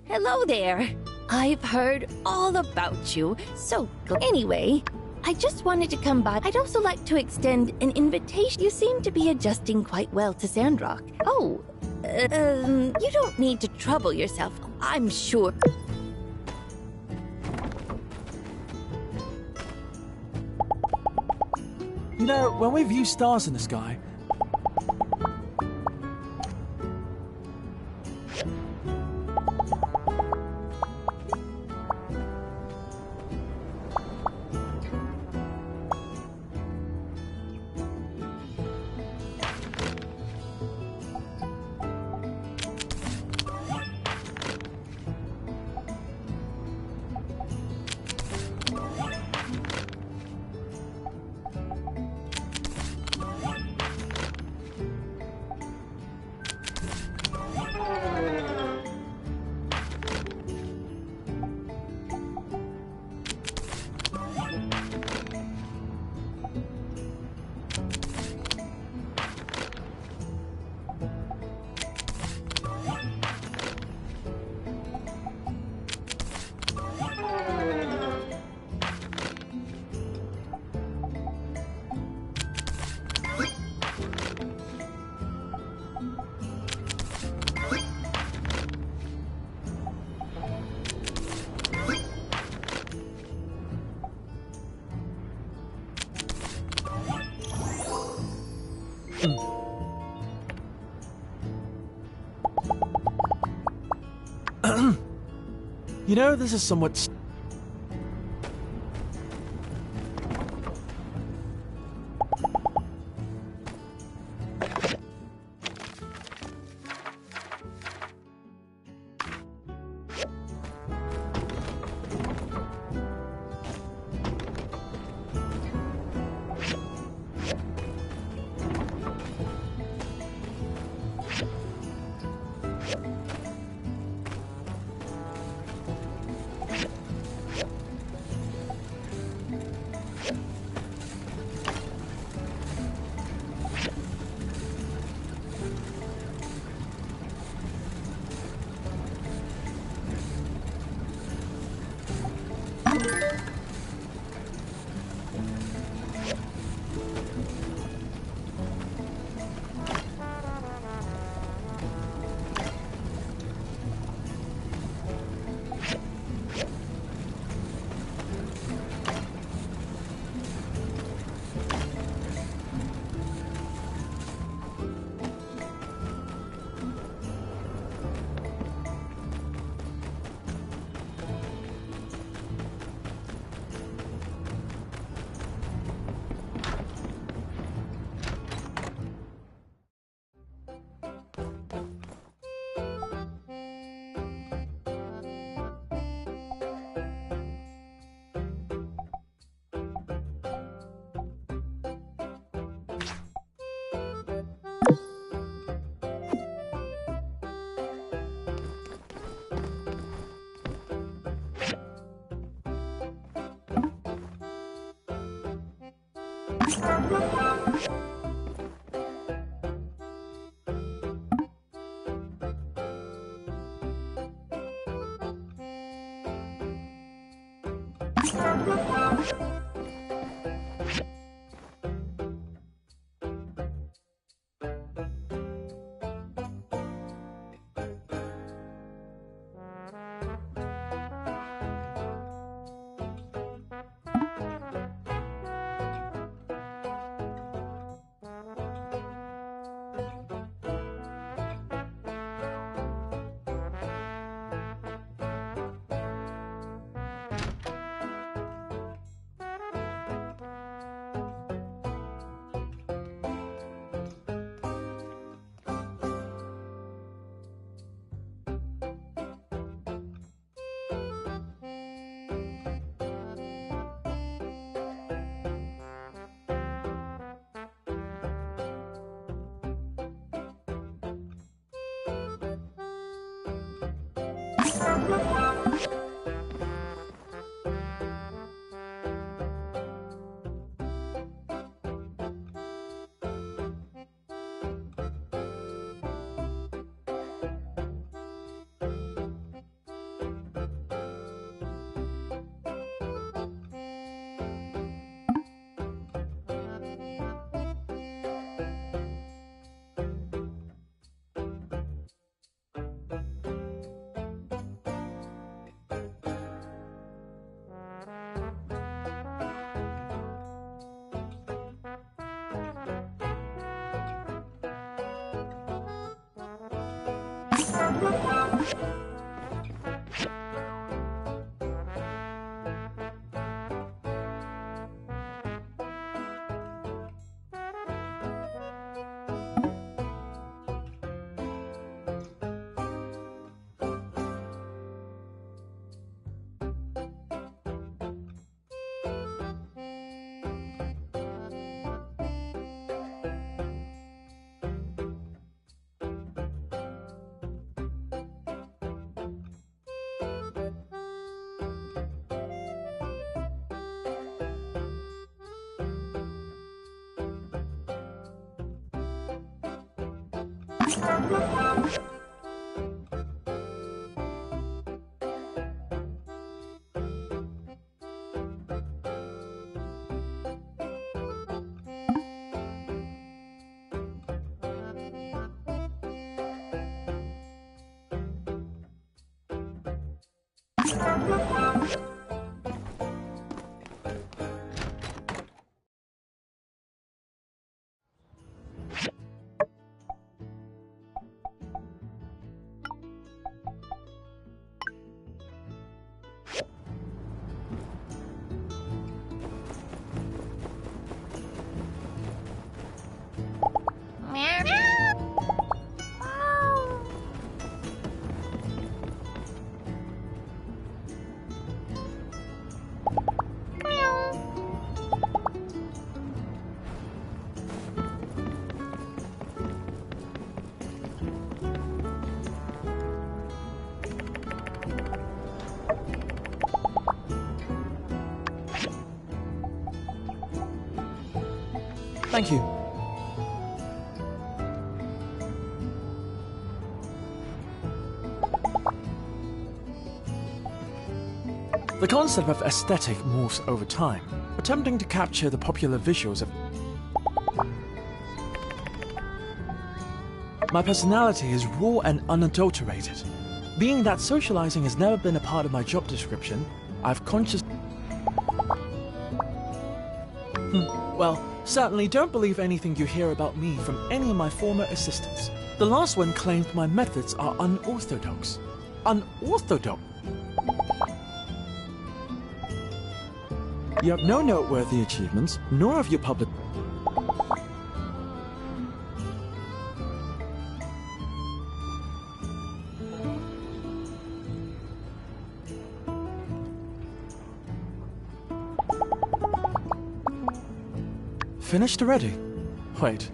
Hello there. I've heard all about you, so anyway, I just wanted to come by. I'd also like to extend an invitation. You seem to be adjusting quite well to Sandrock. Oh, you don't need to trouble yourself, I'm sure. You know, when we view stars in the sky, you know, this is somewhat... Thank you. The concept of aesthetic morphs over time, attempting to capture the popular visuals of... My personality is raw and unadulterated. Being that socializing has never been a part of my job description, I've Well, certainly don't believe anything you hear about me from any of my former assistants. The last one claimed my methods are unorthodox. Unorthodox? You have no noteworthy achievements, nor have you public... Finished already? Wait.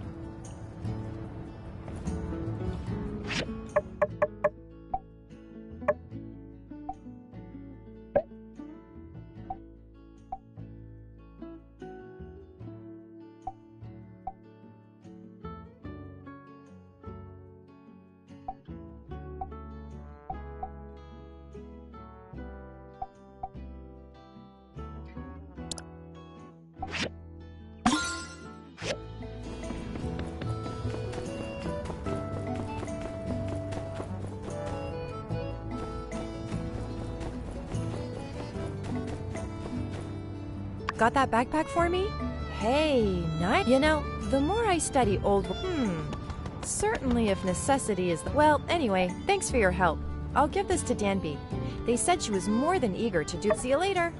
Got that backpack for me? Hey, nice. You know, the more I study old... Certainly if necessity is the... Well, anyway, thanks for your help. I'll give this to Danby. They said she was more than eager to do... See you later.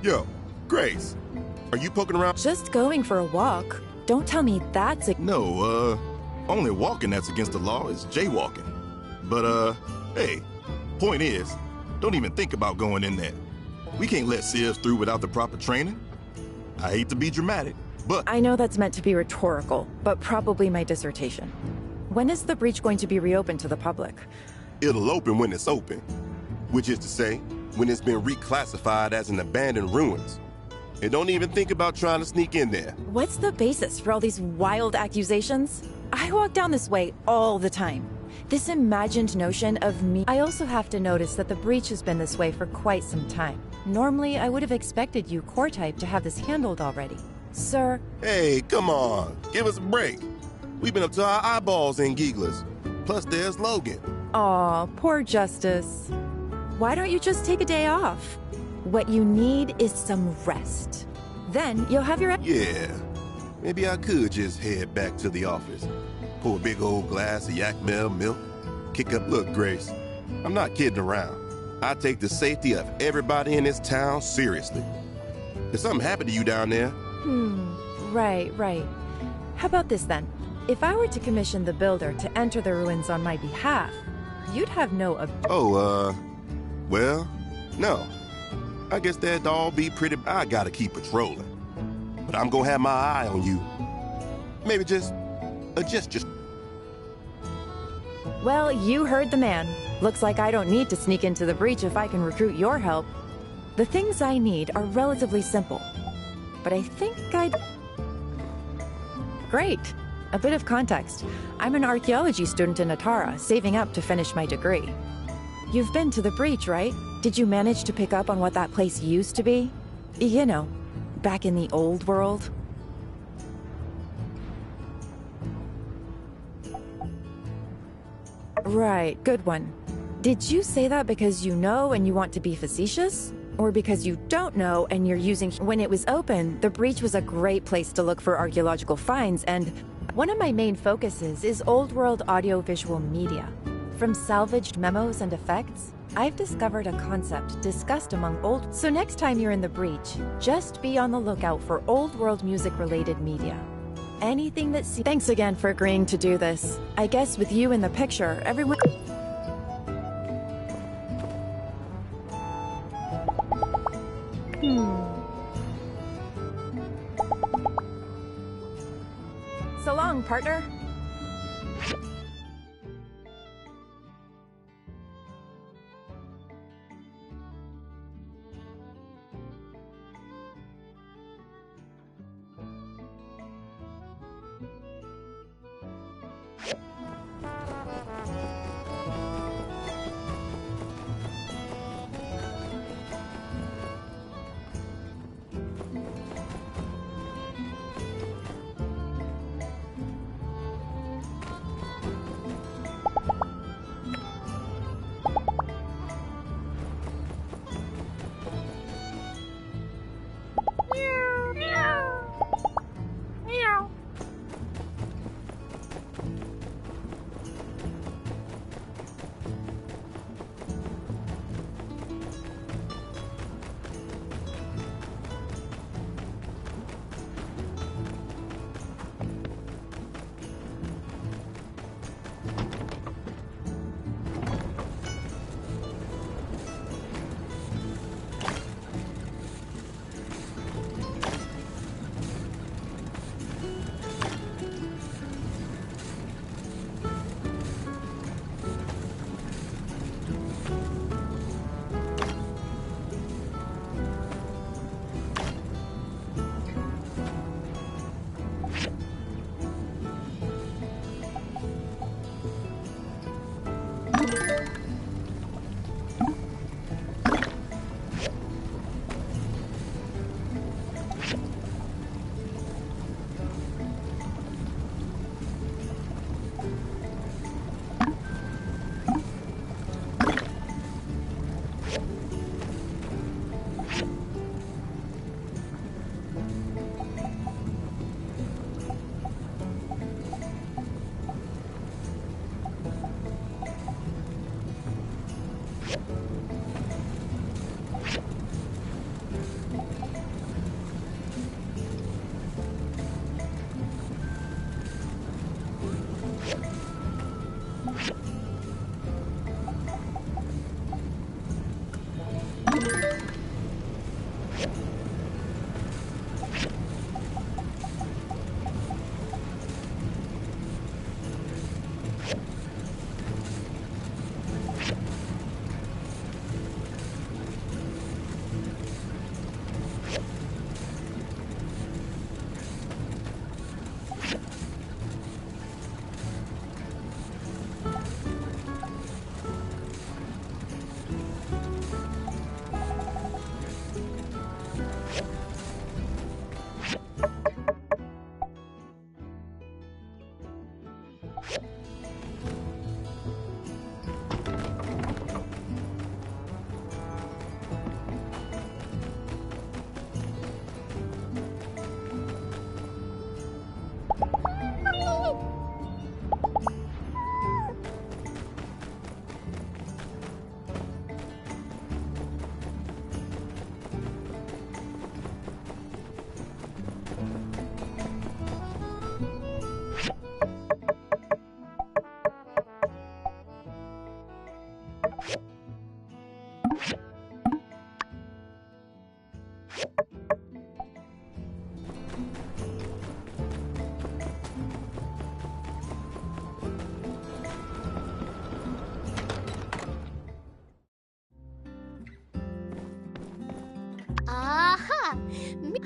Yo, Grace, are you poking around? Just going for a walk. Don't tell me that's a... No, only walking that's against the law is jaywalking. But, hey, point is, don't even think about going in there. We can't let Sieves through without the proper training. I hate to be dramatic, but I know that's meant to be rhetorical, but probably my dissertation. When is the breach going to be reopened to the public? it'll open when it's open. Which is to say, when it's been reclassified as an abandoned ruins. And don't even think about trying to sneak in there. What's the basis for all these wild accusations? I walk down this way all the time. This imagined notion of me. I also have to notice that the breach has been this way for quite some time. Normally, I would have expected you, core type, to have this handled already. Sir. Hey, come on. Give us a break. We've been up to our eyeballs in Geeglas. Plus, there's Logan. Aw, poor Justice. Why don't you just take a day off? What you need is some rest. Then you'll have your... Yeah, maybe I could just head back to the office. Pour a big old glass of yak milk. Kick up... Look, Grace, I'm not kidding around. I take the safety of everybody in this town seriously. If something happened to you down there... Right. How about this then? If I were to commission the builder to enter the ruins on my behalf, you'd have no well, no. I guess that'd all be pretty... I gotta keep patrolling. But I'm gonna have my eye on you. Maybe just... Well, you heard the man. Looks like I don't need to sneak into the breach if I can recruit your help. The things I need are relatively simple. But I think Great. A bit of context. I'm an archaeology student in Atara, saving up to finish my degree. You've been to the breach, right? Did you manage to pick up on what that place used to be? You know, back in the old world? Right, good one. Did you say that because you know and you want to be facetious? Or because you don't know and you're using... When it was open, the breach was a great place to look for archaeological finds, and one of my main focuses is old-world audiovisual media. From salvaged memos and effects, I've discovered a concept discussed among old... So next time you're in the breach, just be on the lookout for old-world music-related media. Anything that... Thanks again for agreeing to do this. I guess with you in the picture, everyone... So long, partner.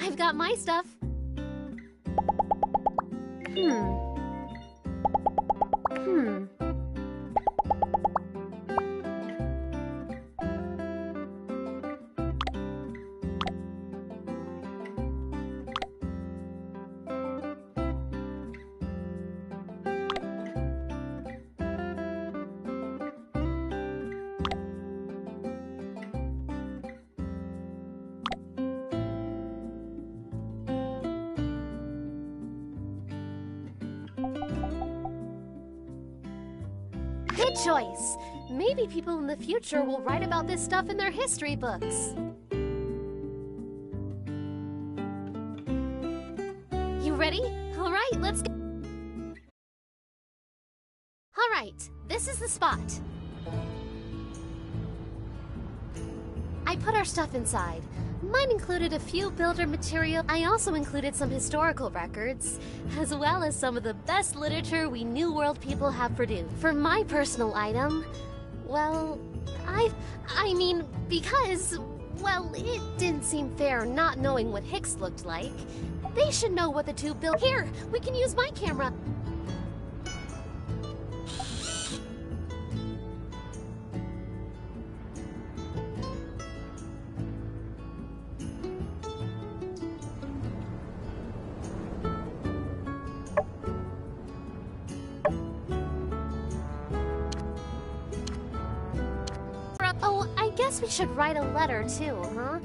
I've got my stuff. Good choice. Maybe people in the future will write about this stuff in their history books. You ready? All right, let's go. All right, this is the spot. I put our stuff inside. Mine included a few builder material. I also included some historical records, as well as some of the best literature we New World people have produced. For my personal item, well, I mean, because, well, it didn't seem fair not knowing what Hicks looked like. They should know what the two built. Here, we can use my camera. Oh, I guess we should write a letter too, huh?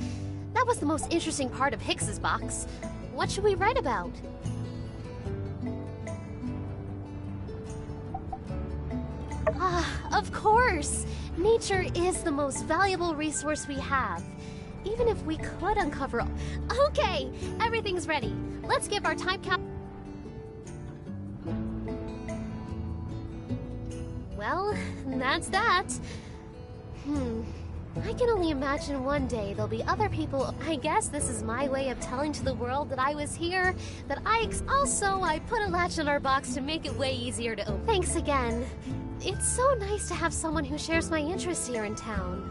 That was the most interesting part of Hicks's box. What should we write about? Ah, of course! Nature is the most valuable resource we have. Even if we could uncover... Okay, everything's ready. Let's give our time cap... Well, that's that. I can only imagine one day there'll be other people. I guess this is my way of telling to the world that I was here, that Also, I put a latch on our box to make it way easier to open. Thanks again. It's so nice to have someone who shares my interests here in town.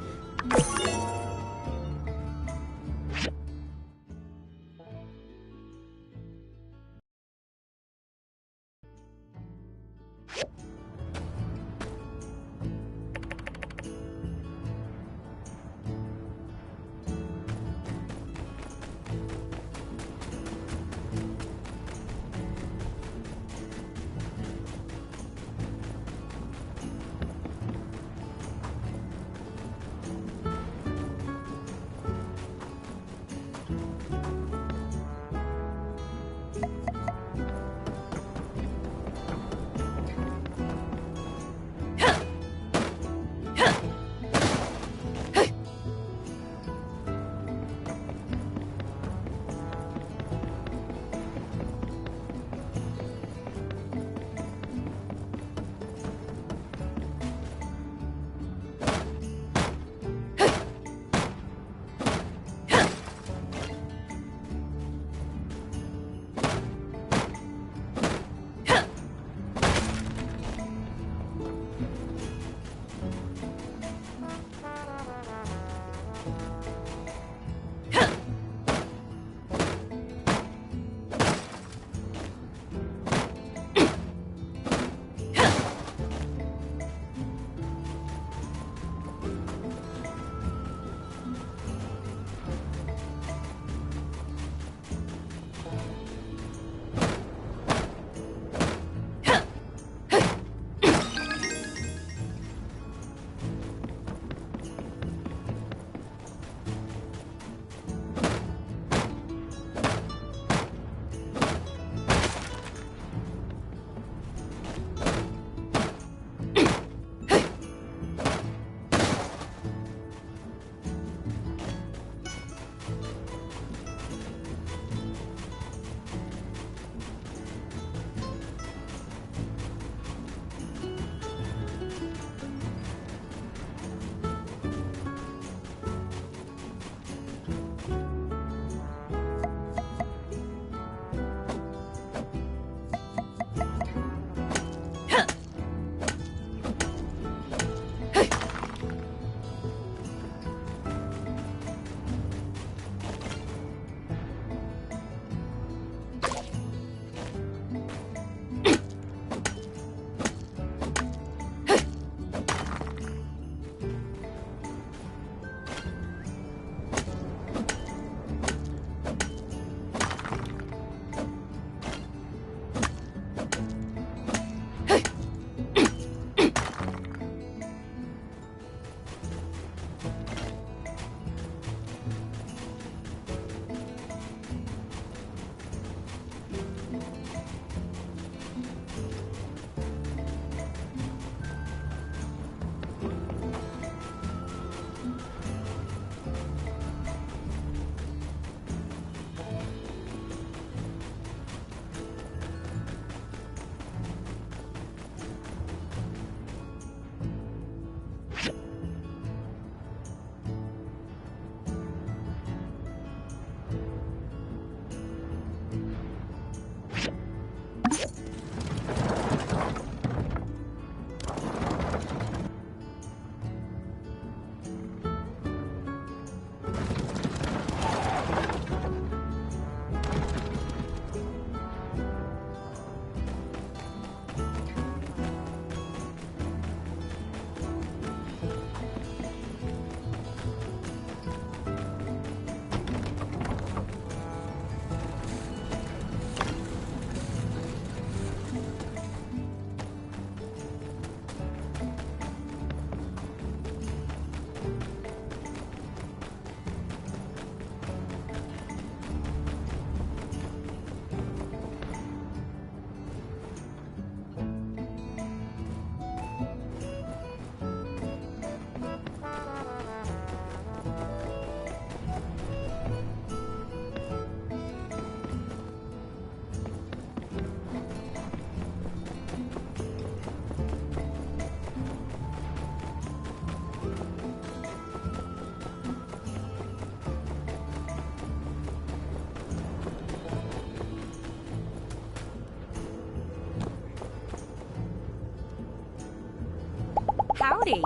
Howdy.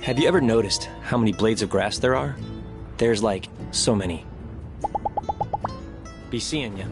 Have you ever noticed how many blades of grass there are? There's like so many. Be seeing ya.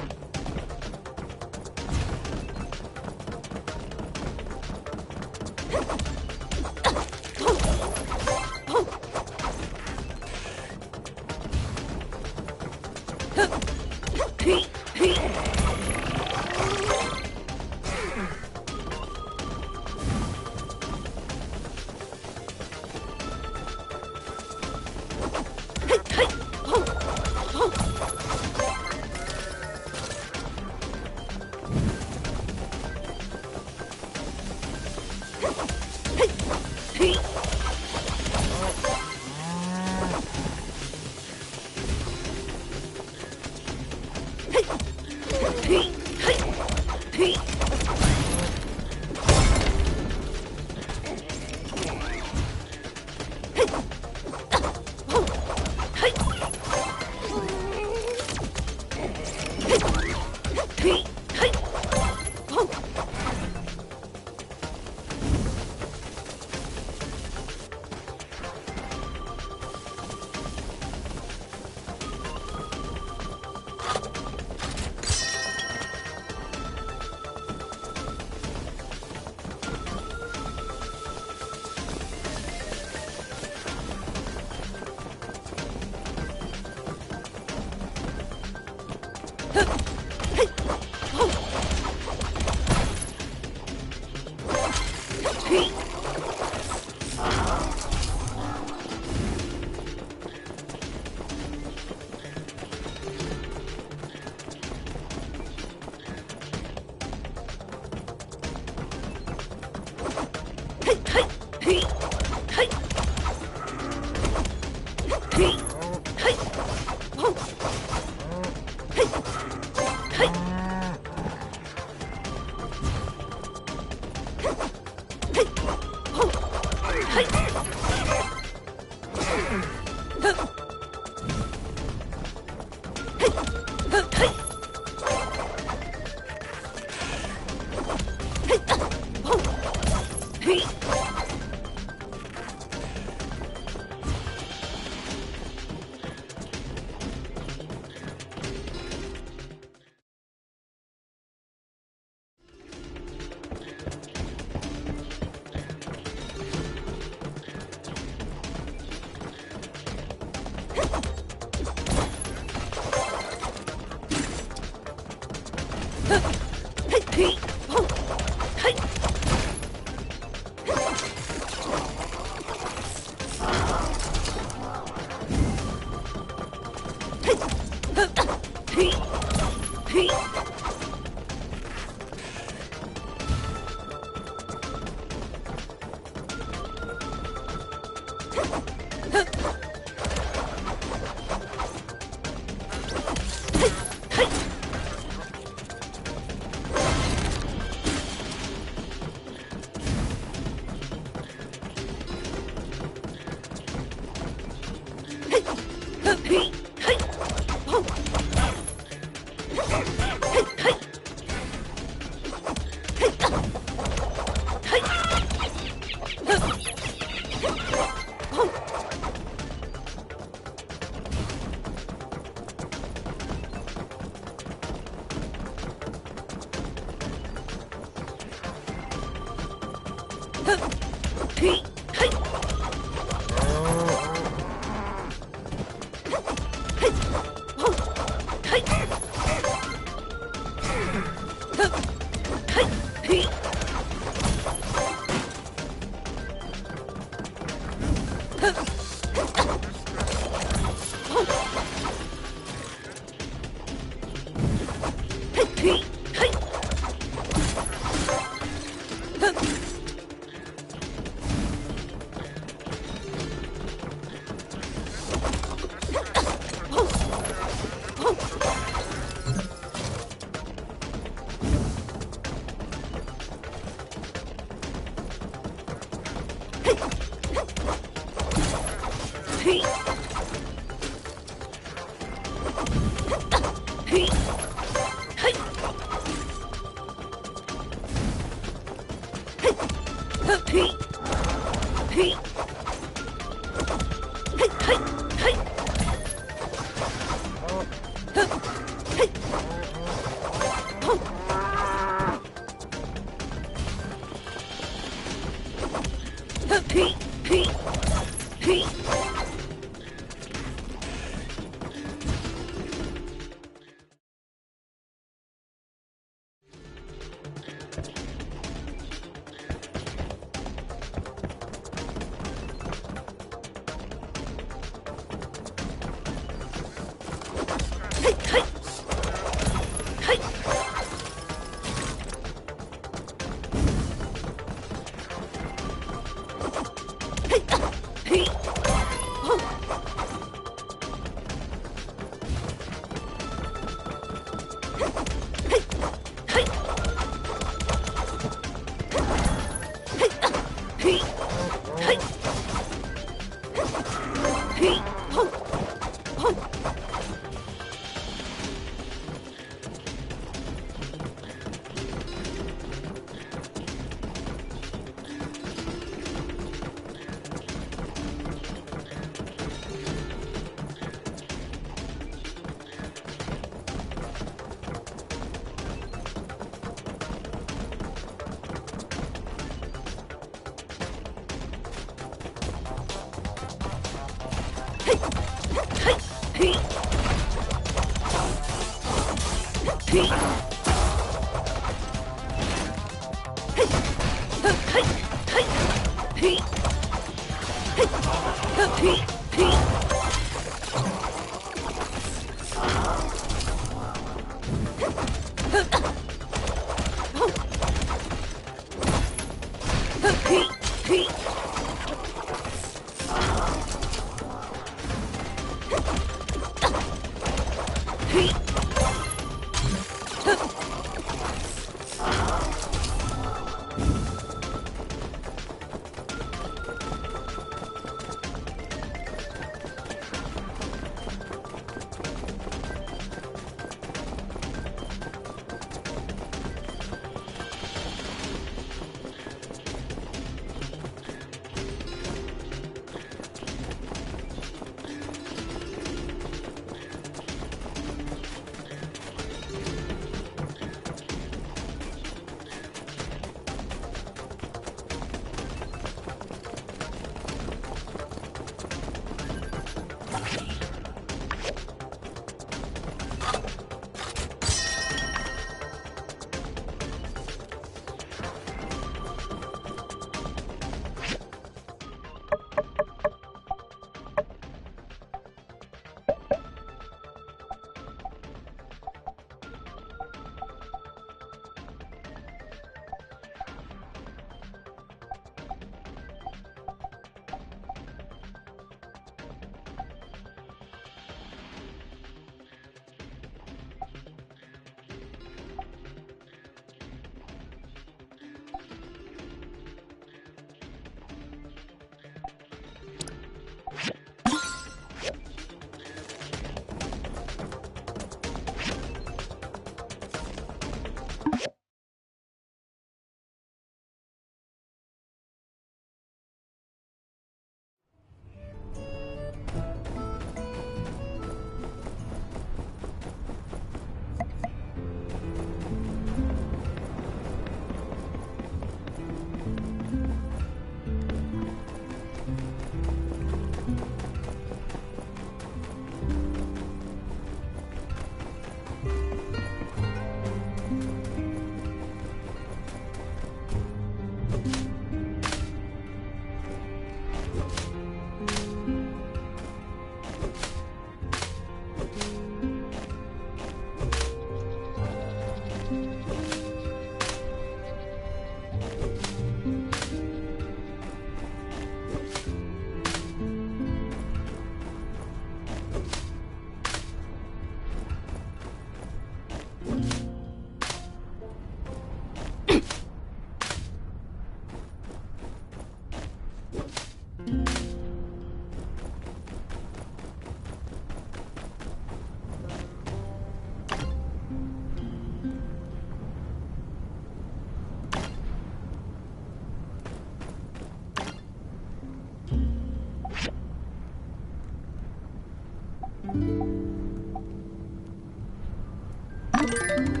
you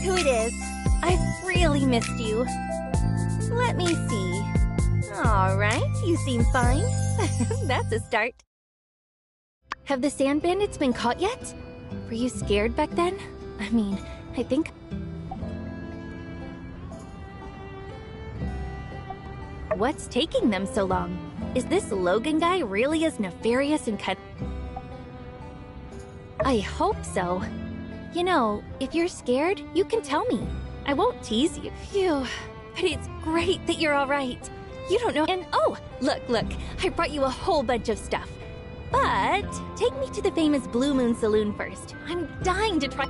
who it is. I've really missed you. Let me see. All right, you seem fine. That's a start. Have the sand bandits been caught yet? Were you scared back then? I mean, I think... What's taking them so long? Is this Logan guy really as nefarious and I hope so. You know, if you're scared, you can tell me. I won't tease you. Phew. But it's great that you're all right. You don't know. And oh, look, I brought you a whole bunch of stuff. But take me to the famous Blue Moon Saloon first. I'm dying to try.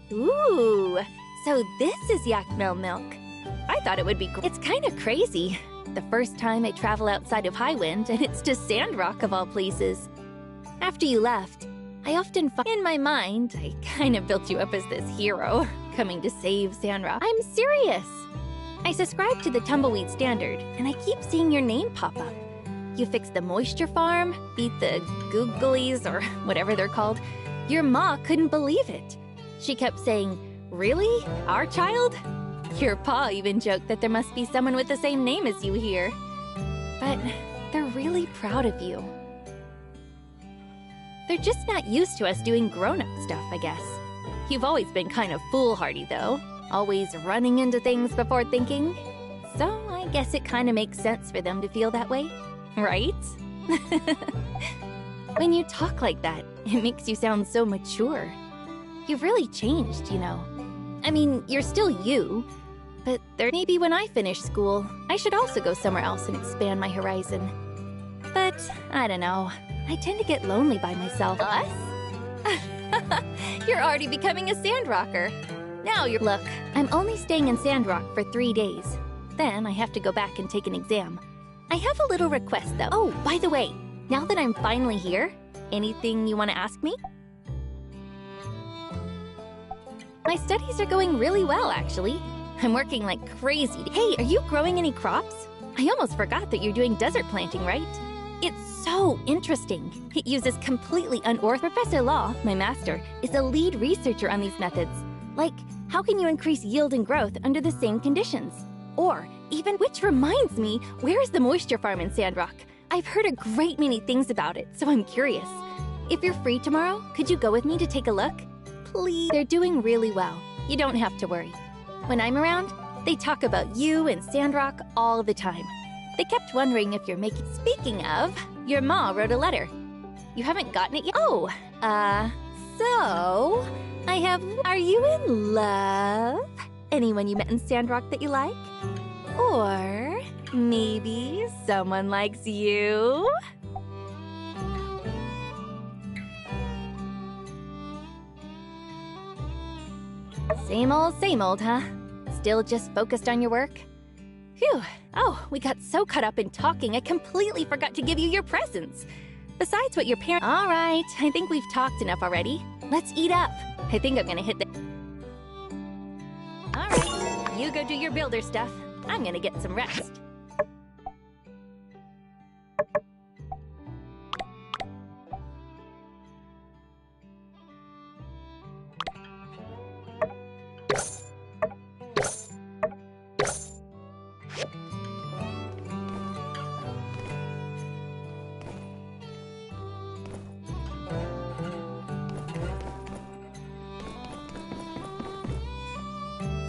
Ooh, so this is yak milk. I thought it would be It's kind of crazy. The first time I travel outside of Highwind, and it's to Sandrock of all places. After you left, I often find in my mind, I kind of built you up as this hero, coming to save Sandrock. I'm serious. I subscribe to the Tumbleweed Standard, and I keep seeing your name pop up. You fixed the moisture farm, beat the googlies, or whatever they're called. Your ma couldn't believe it. She kept saying, "Really? Our child?" Your pa even joked that there must be someone with the same name as you here. But they're really proud of you. They're just not used to us doing grown-up stuff, I guess. You've always been kind of foolhardy, though. Always running into things before thinking. So I guess it kind of makes sense for them to feel that way, right? When you talk like that, it makes you sound so mature. You've really changed, you know. I mean, you're still you, but maybe when I finish school, I should also go somewhere else and expand my horizon. But, I don't know. I tend to get lonely by myself. Us? You're already becoming a Sandrocker. Now you're— Look, I'm only staying in Sandrock for 3 days. Then I have to go back and take an exam. I have a little request, though. Oh, by the way, now that I'm finally here, anything you want to ask me? My studies are going really well, actually. I'm working like crazy. Hey, are you growing any crops? I almost forgot that you're doing desert planting, right? It's so interesting. It uses completely unorthodox. Professor Law, my master, is a lead researcher on these methods. Like, how can you increase yield and growth under the same conditions? Or, even, which reminds me, where is the moisture farm in Sandrock? I've heard a great many things about it, so I'm curious. If you're free tomorrow, could you go with me to take a look? Please. They're doing really well. You don't have to worry. When I'm around, they talk about you and Sandrock all the time. They kept wondering if you're making... Speaking of, your ma wrote a letter. You haven't gotten it yet? Oh, so... I have... Are you in love? Anyone you met in Sandrock that you like? Or maybe someone likes you? Same old, huh? Still just focused on your work? Phew. Oh, we got so caught up in talking, I completely forgot to give you your presents. Besides what your parents... All right, I think we've talked enough already. Let's eat up. I think I'm gonna hit the... All right, you go do your builder stuff. I'm gonna get some rest.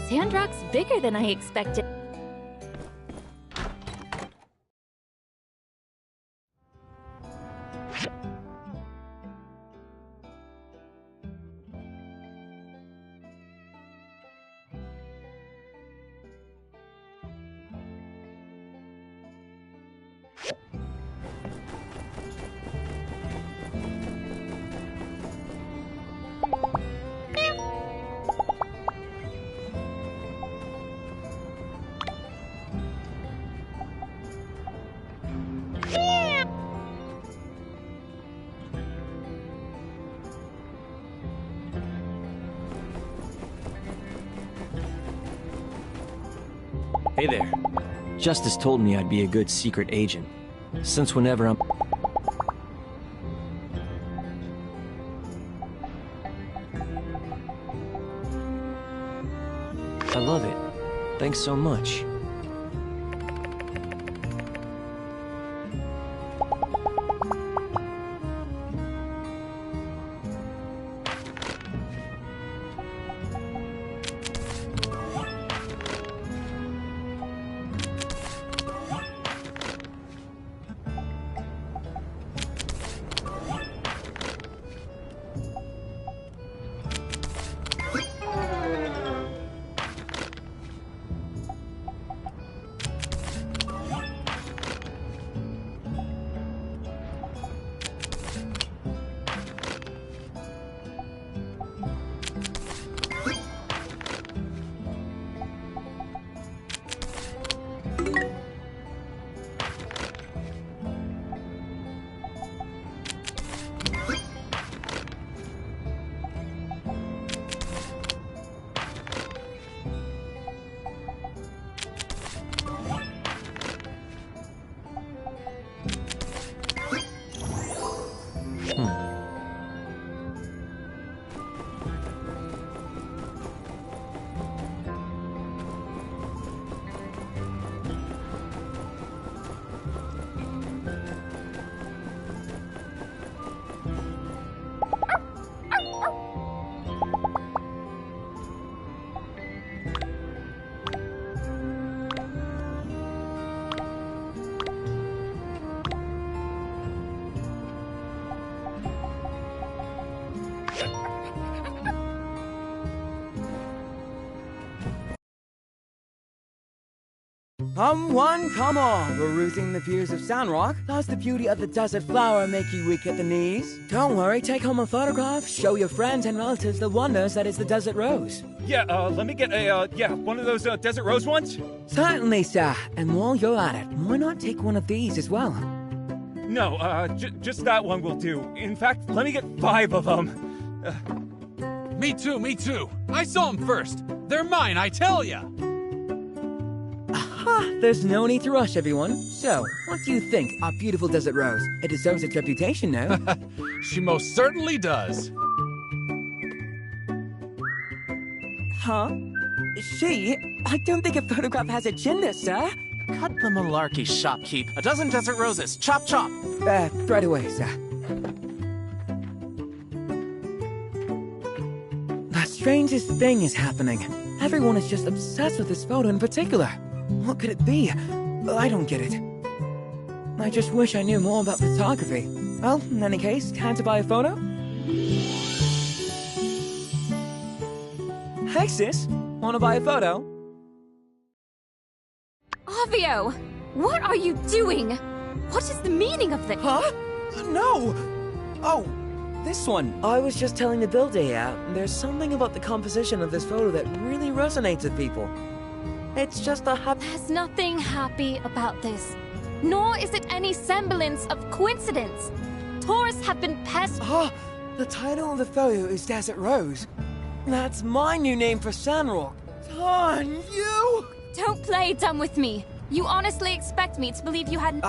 Sandrock's bigger than I expected. Hey there. Justice told me I'd be a good secret agent, since whenever I'm... I love it. Thanks so much. Come one, come all, perusing the views of Sandrock. Does the beauty of the desert flower make you weak at the knees? Don't worry, take home a photograph, show your friends and relatives the wonders that is the desert rose. Yeah, let me get a, one of those desert rose ones? Certainly, sir. And while you're at it, why not take one of these as well? No, just that one will do. In fact, let me get 5 of them. me too, me too. I saw them first. They're mine, I tell ya. Aha! There's no need to rush, everyone. So, what do you think, our beautiful desert rose? It deserves its reputation, no? She most certainly does. Huh? She? I don't think a photograph has a gender, sir. Cut the malarkey, shopkeep. A dozen desert roses. Chop, chop. Right away, sir. The strangest thing is happening. Everyone is just obsessed with this photo in particular. What could it be? I don't get it. I just wish I knew more about photography. Well, in any case, time to buy a photo? Hey, sis. Wanna buy a photo? Avio! What are you doing? What is the meaning of this? Huh? No! Oh, this one. I was just telling the builder here, there's something about the composition of this photo that really resonates with people. It's just a There's nothing happy about this. Nor is it any semblance of coincidence. Tourists have been Ah, the title of the photo is Desert Rose. That's my new name for Sandrock. Ton, you! Don't play dumb with me. You honestly expect me to believe you had...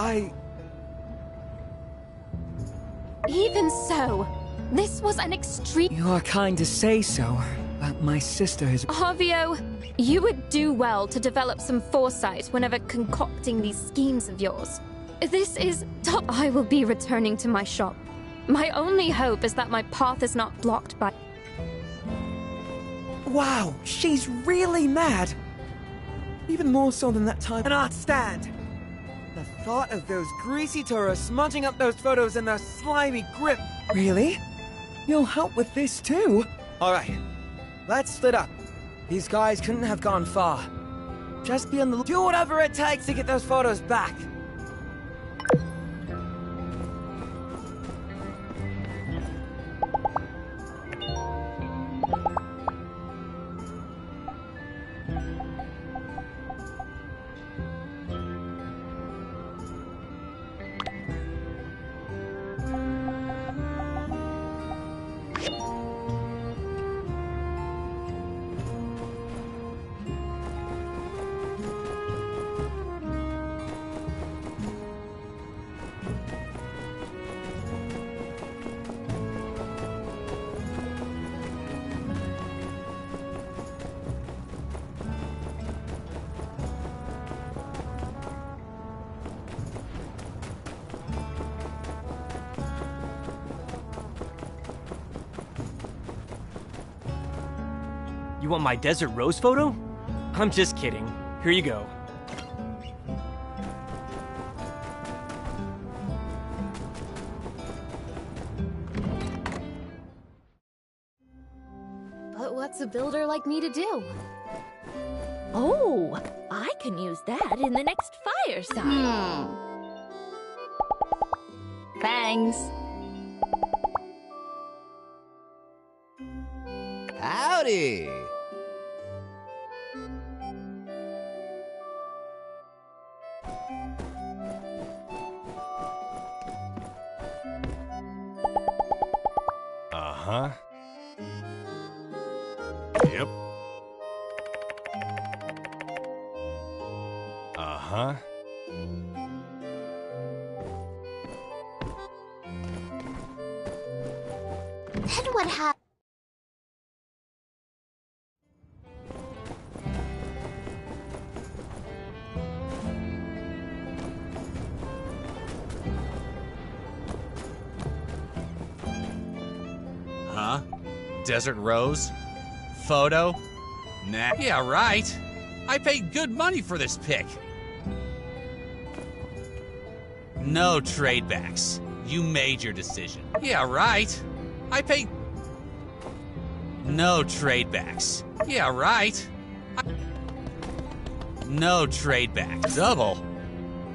Even so, this was an extreme... You are kind to say so, but my sister is... Avio, you would do well to develop some foresight whenever concocting these schemes of yours. This is top... I will be returning to my shop. My only hope is that my path is not blocked by... Wow, she's really mad. Even more so than that time. Cannot stand. The thought of those greasy tourists smudging up those photos in their slimy grip. Really? You'll help with this too? Alright, let's split up. These guys couldn't have gone far. Just be on the... Do whatever it takes to get those photos back. You want my desert rose photo? I'm just kidding. Here you go. But what's a builder like me to do? Oh, I can use that in the next fireside. Thanks. Howdy! Uh-huh. Yep. Uh-huh. Then what happened? Huh? Desert Rose? Photo? Nah. Yeah, right. I paid good money for this pic. No tradebacks. You made your decision. Yeah, right. I paid... No tradebacks. Yeah, right. No tradebacks. Double.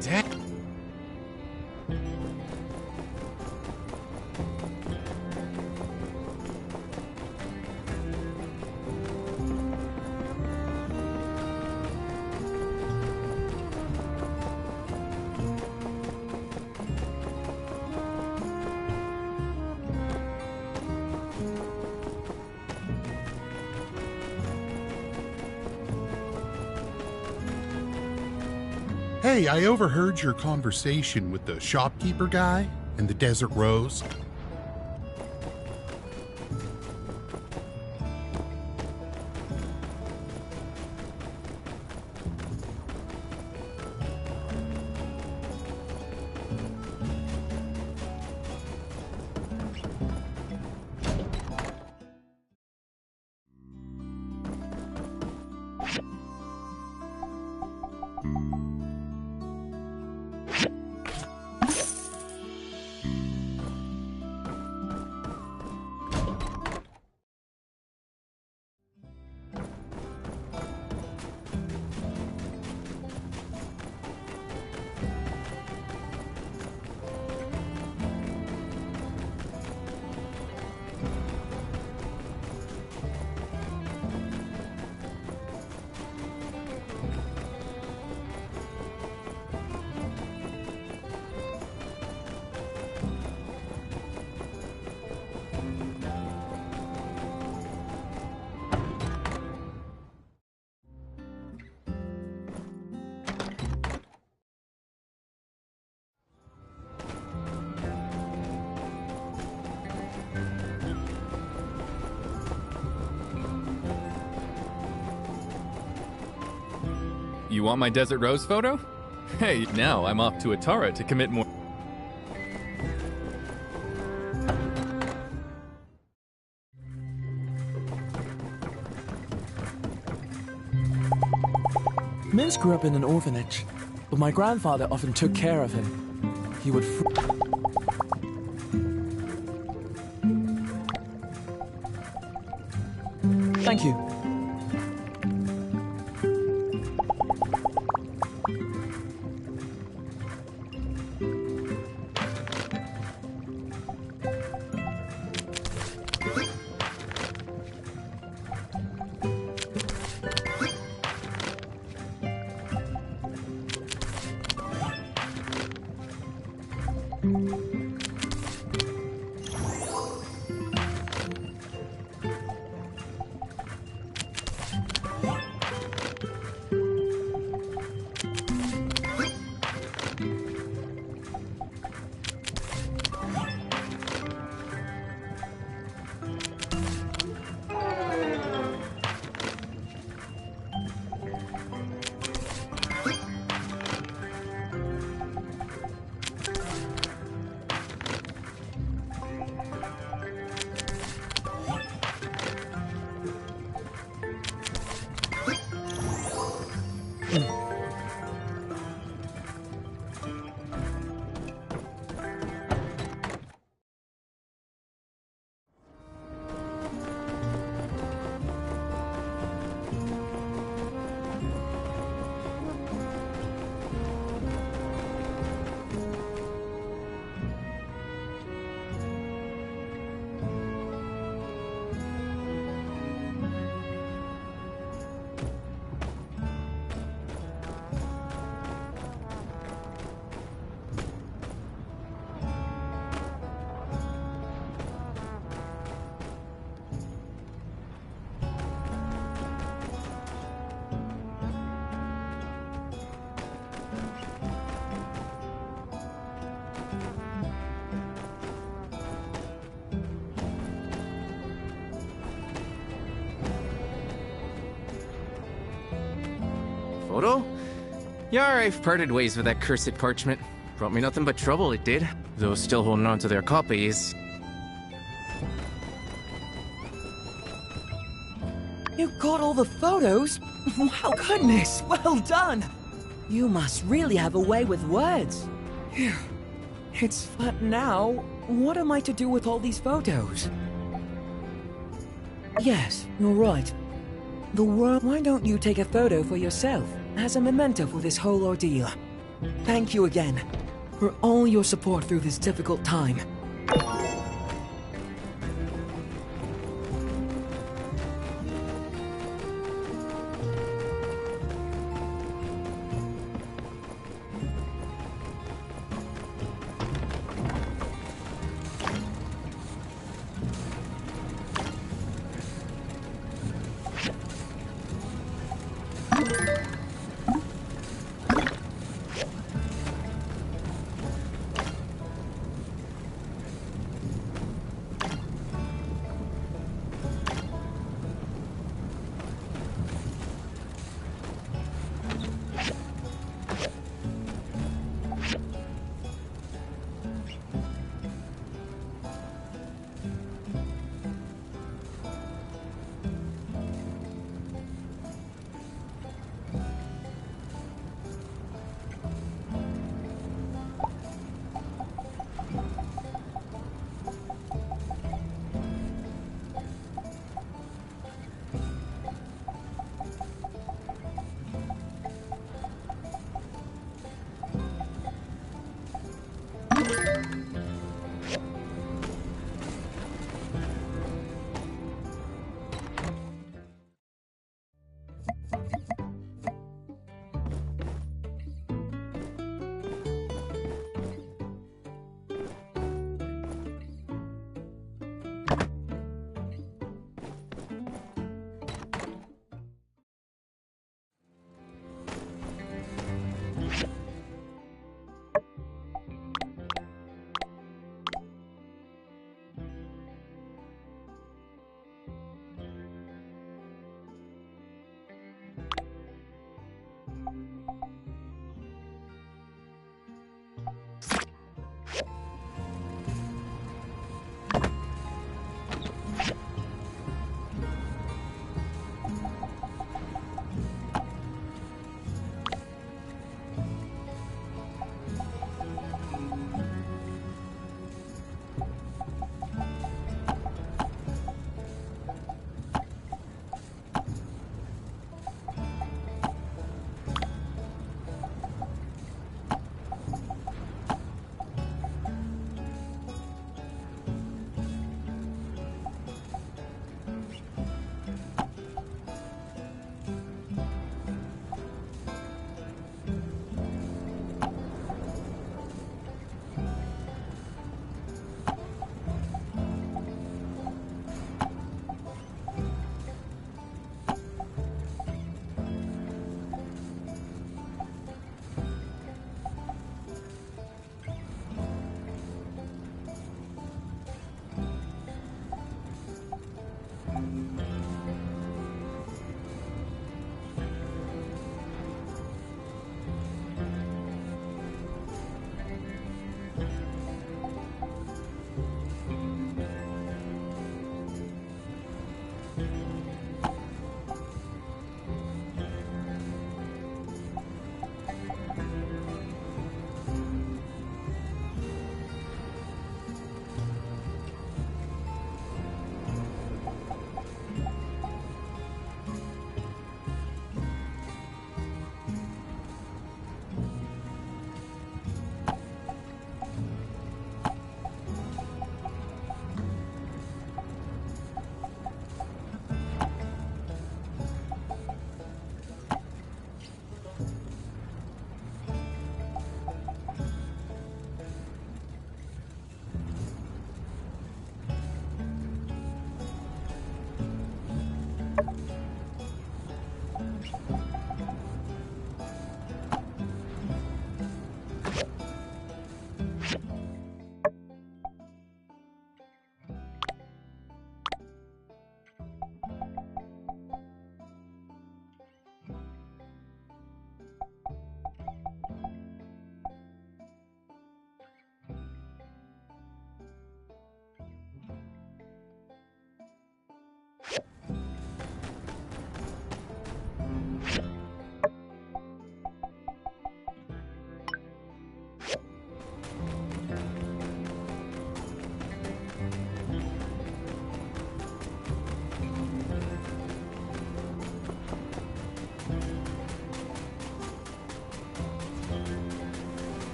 Damn. Hey, I overheard your conversation with the shopkeeper guy and the Desert Rose. You want my Desert Rose photo? Hey, now I'm off to Atara to commit more. Mince grew up in an orphanage, but my grandfather often took care of him. He would Thank you. Photo? Yeah, I've parted ways with that cursed parchment. Brought me nothing but trouble, it did. Those still holding on to their copies. You got all the photos? Wow, goodness, well done! You must really have a way with words. Phew. But now, what am I to do with all these photos? Yes, you're right. The world. Why don't you take a photo for yourself as a memento for this whole ordeal? Thank you again for all your support through this difficult time.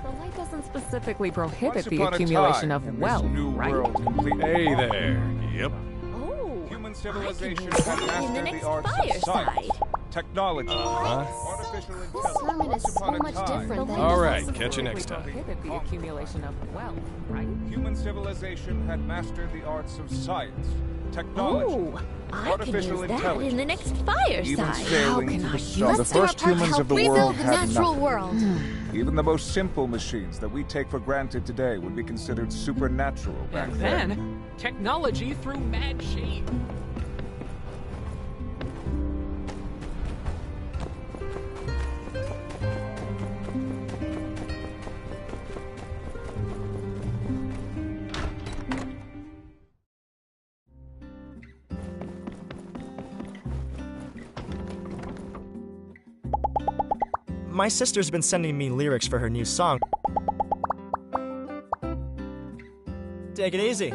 The light doesn't specifically prohibit the accumulation of wealth, right? Hey there. Yep. Oh, Human civilization I had can mastered in the the next arts of fireside. science, technology, artificial This sermon is so much different than All the right, last catch you one. next time. Prohibit the accumulation of wealth, right? Human civilization had mastered the arts of science, technology, Oh, I can artificial use that intelligence, in the next even fireside. sailing to the sun. Let's do our part to help rebuild the natural world. Even the most simple machines that we take for granted today would be considered supernatural back And then, technology through mad shade. My sister's been sending me lyrics for her new song. Take it easy.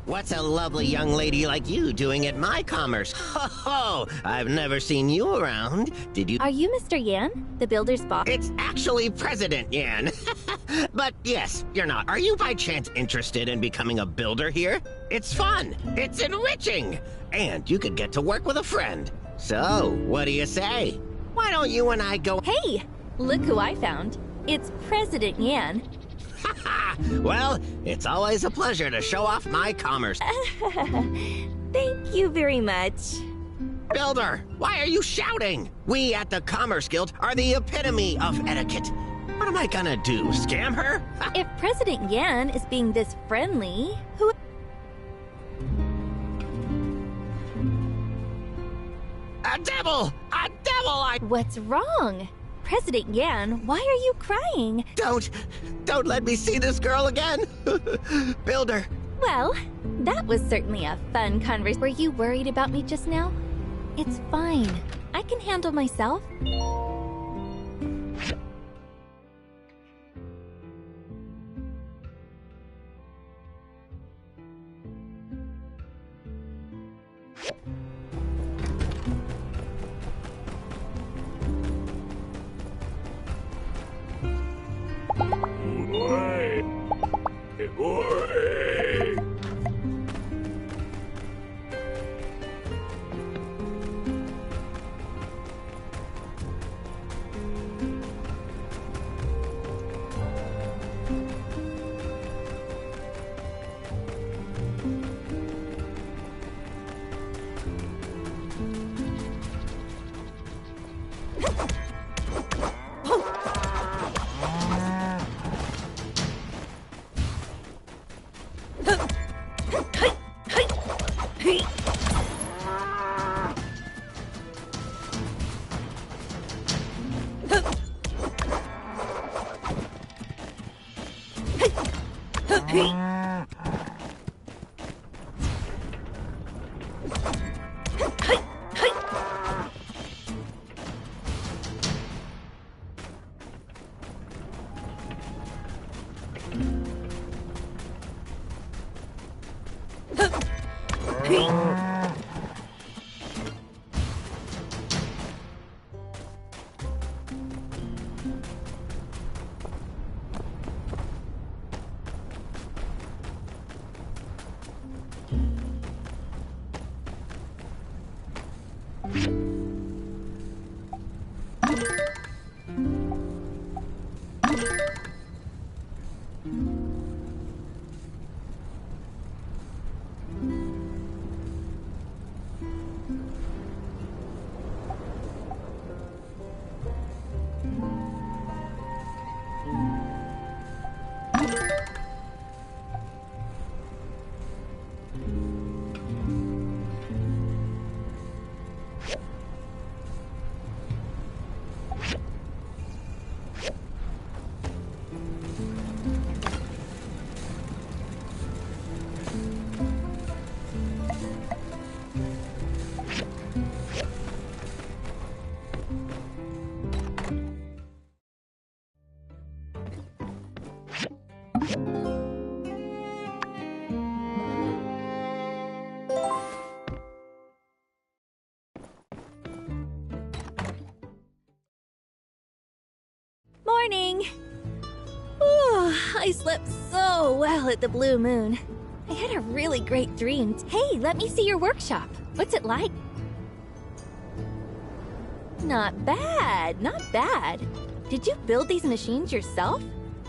What's a lovely young lady like you doing at my commerce? Ho ho! I've never seen you around. Did you? Are you Mr. Yan, the builder's boss? It's actually President Yan. But yes, you're not. Are you by chance interested in becoming a builder here? It's fun. It's enriching. And you could get to work with a friend. So, what do you say? Why don't you and I go? Hey, look who I found. It's President Yan. Well, it's always a pleasure to show off my commerce. Thank you very much. Builder, why are you shouting? We at the Commerce Guild are the epitome of etiquette. What am I gonna do, scam her? If President Yan is being this friendly, who... A devil! A devil! What's wrong? President Yan, why are you crying? Don't let me see this girl again! Builder! Well, that was certainly a fun conversation. Were you worried about me just now? It's fine. I can handle myself. Morning! Ooh, I slept so well at the Blue Moon. I had a really great dream. Hey, let me see your workshop. What's it like? Not bad, not bad. Did you build these machines yourself?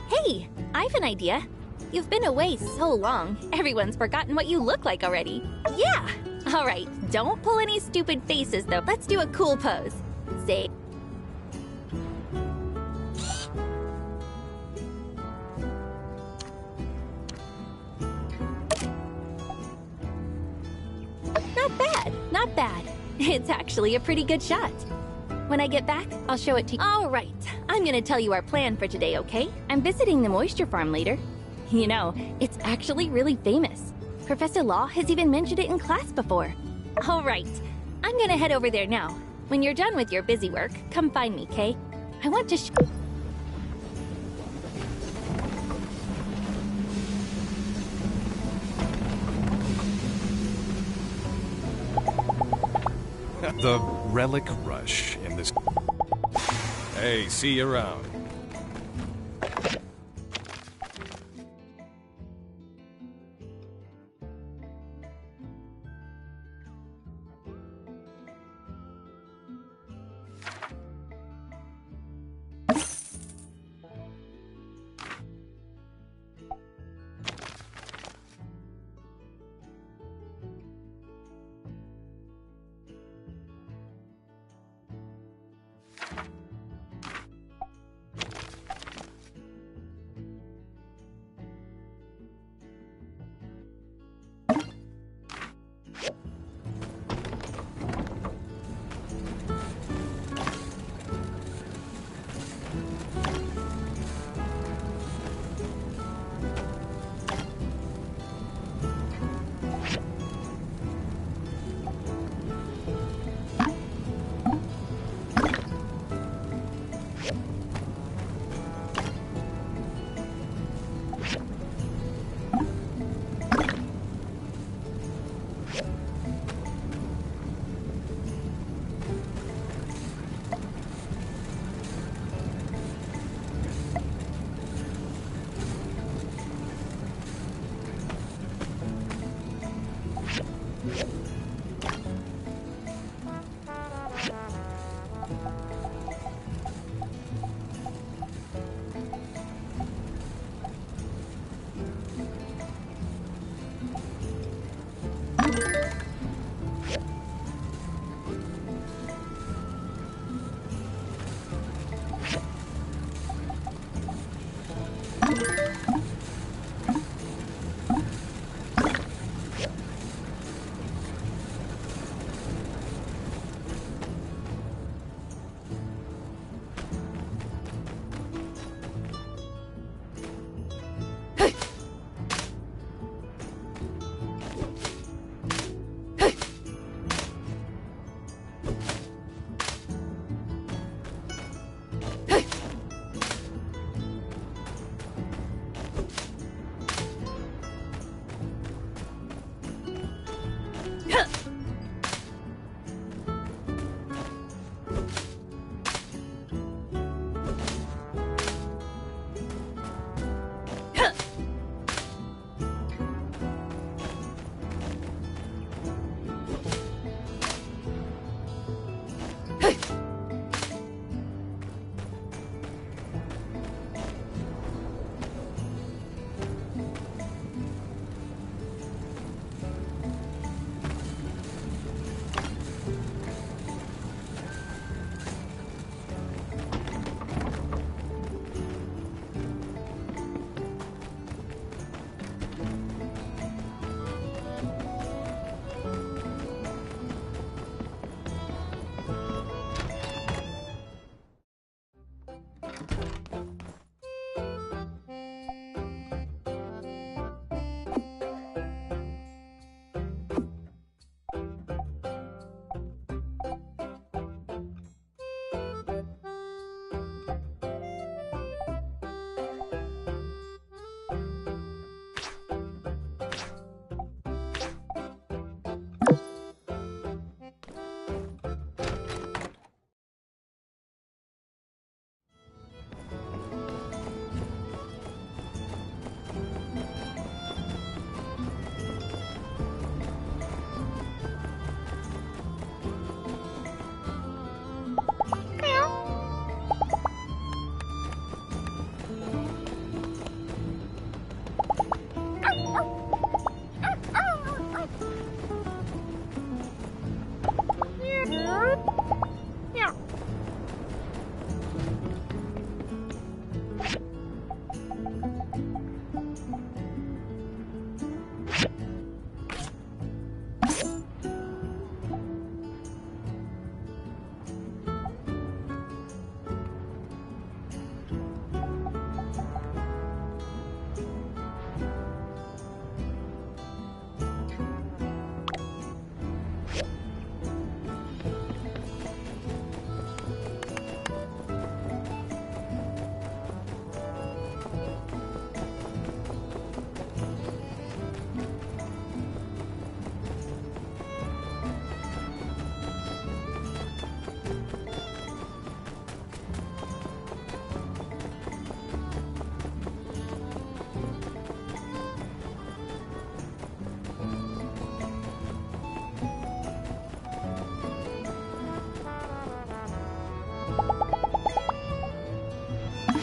Hey, I have an idea. You've been away so long, everyone's forgotten what you look like already. Yeah! Alright, don't pull any stupid faces though. Let's do a cool pose. Say... Not bad, not bad. It's actually a pretty good shot. When I get back, I'll show it to you. All right, I'm gonna tell you our plan for today, okay? I'm visiting the moisture farm later. You know, it's actually really famous. Professor Law has even mentioned it in class before. All right, I'm gonna head over there now. When you're done with your busy work, come find me, Kay? I want to The relic rush in this. Hey, see you around.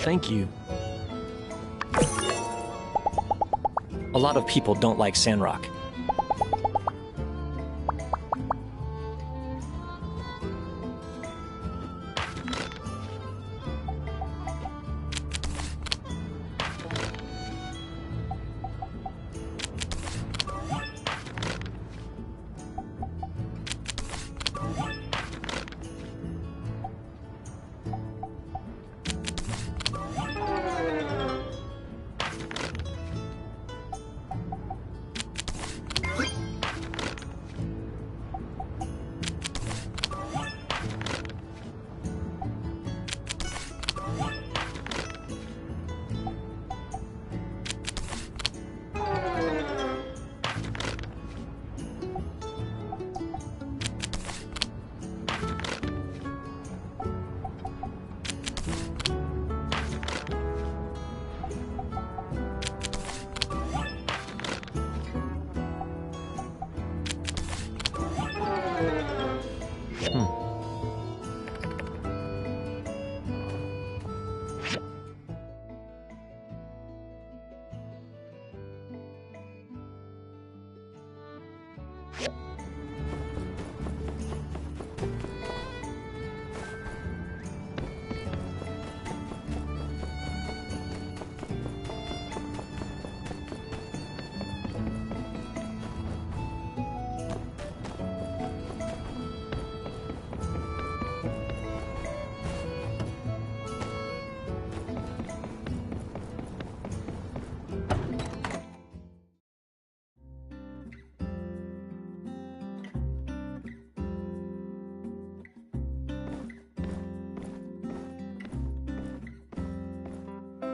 Thank you. A lot of people don't like Sandrock.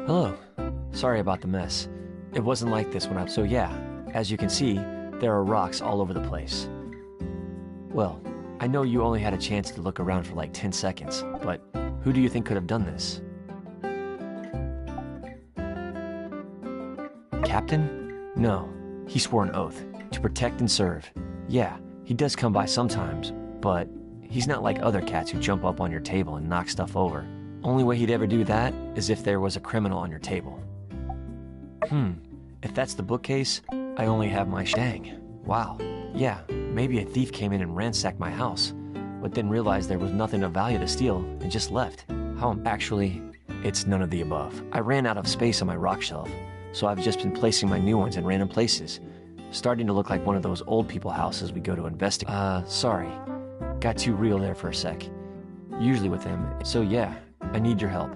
Hello. Sorry about the mess. It wasn't like this when So yeah, as you can see, there are rocks all over the place. Well, I know you only had a chance to look around for like 10 seconds, but who do you think could have done this? Captain? No. He swore an oath. To protect and serve. Yeah, he does come by sometimes, but he's not like other cats who jump up on your table and knock stuff over. Only way he'd ever do that is if there was a criminal on your table. If that's the bookcase, I only have my dang. Wow. Yeah, maybe a thief came in and ransacked my house, but then realized there was nothing of value to steal and just left. Actually, it's none of the above. I ran out of space on my rock shelf, so I've just been placing my new ones in random places. Starting to look like one of those old people houses we go to investigate. Sorry. Got too real there for a sec. Usually with them, so yeah. I need your help.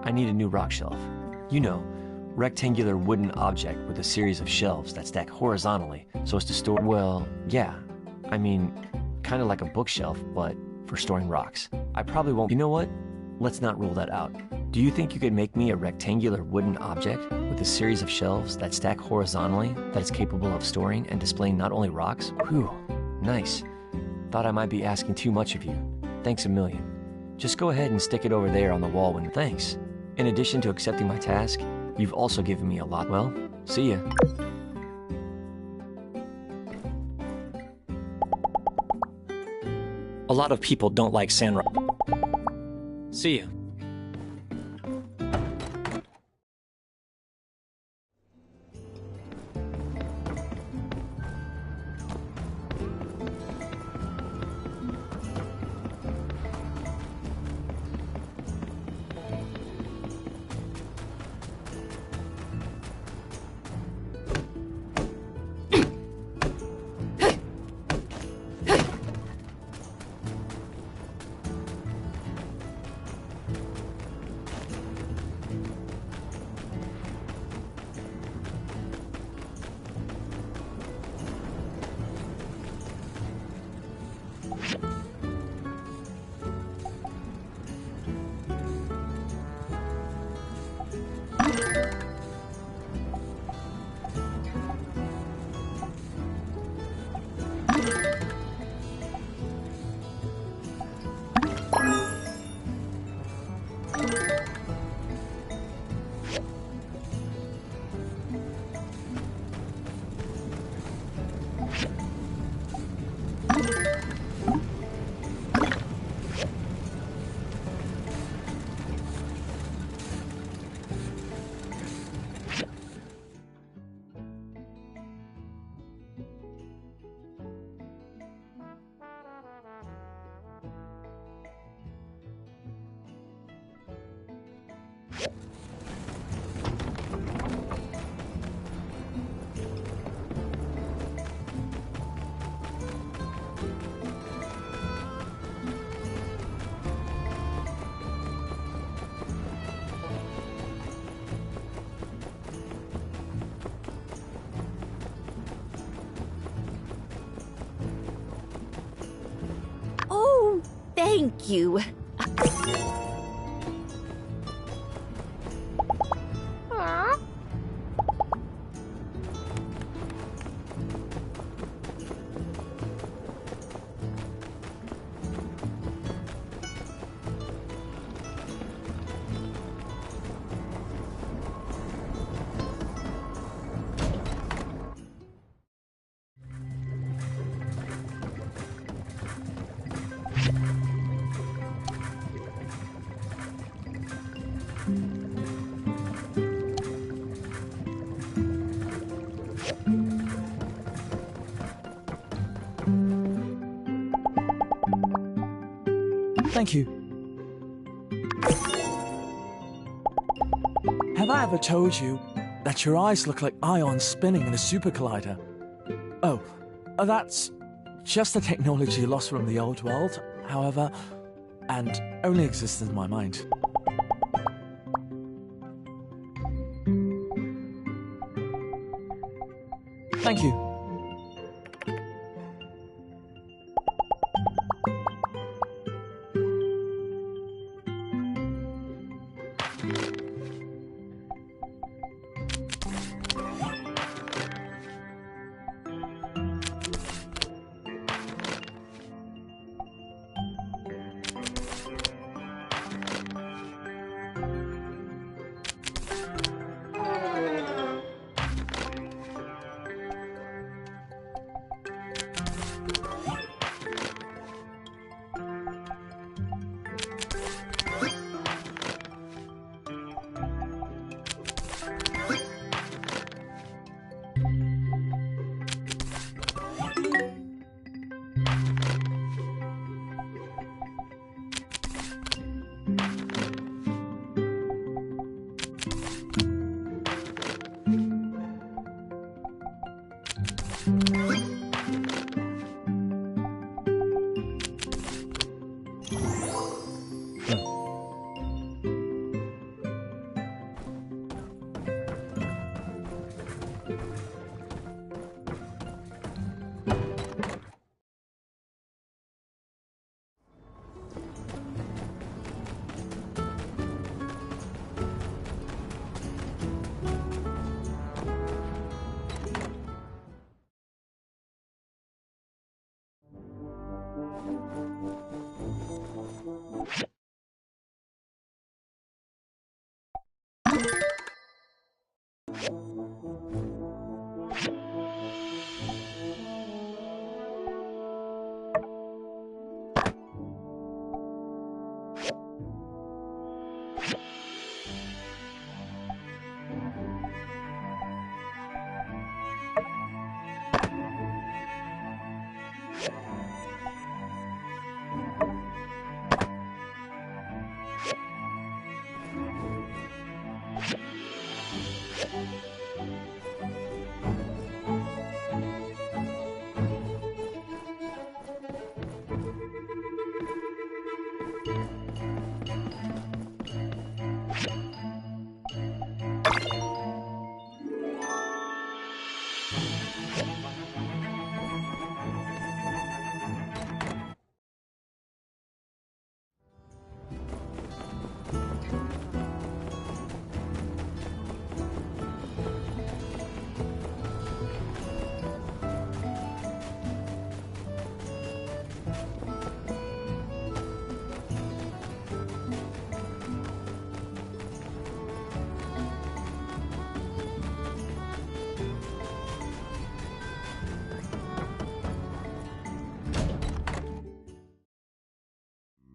I need a new rock shelf. You know, rectangular wooden object with a series of shelves that stack horizontally so as to store... Well, yeah. I mean, kind of like a bookshelf, but for storing rocks. I probably won't... You know what? Let's not rule that out. Do you think you could make me a rectangular wooden object with a series of shelves that stack horizontally that is capable of storing and displaying not only rocks? Whew, nice. Thought I might be asking too much of you. Thanks a million. Just go ahead and stick it over there on the wall when... Thanks. In addition to accepting my task, you've also given me a lot. Well, see ya. A lot of people don't like Sandrock. See ya. Thank you. Thank you. Have I ever told you that your eyes look like ions spinning in a super collider? Oh, that's just a technology lost from the old world, however, and only exists in my mind. Thank you.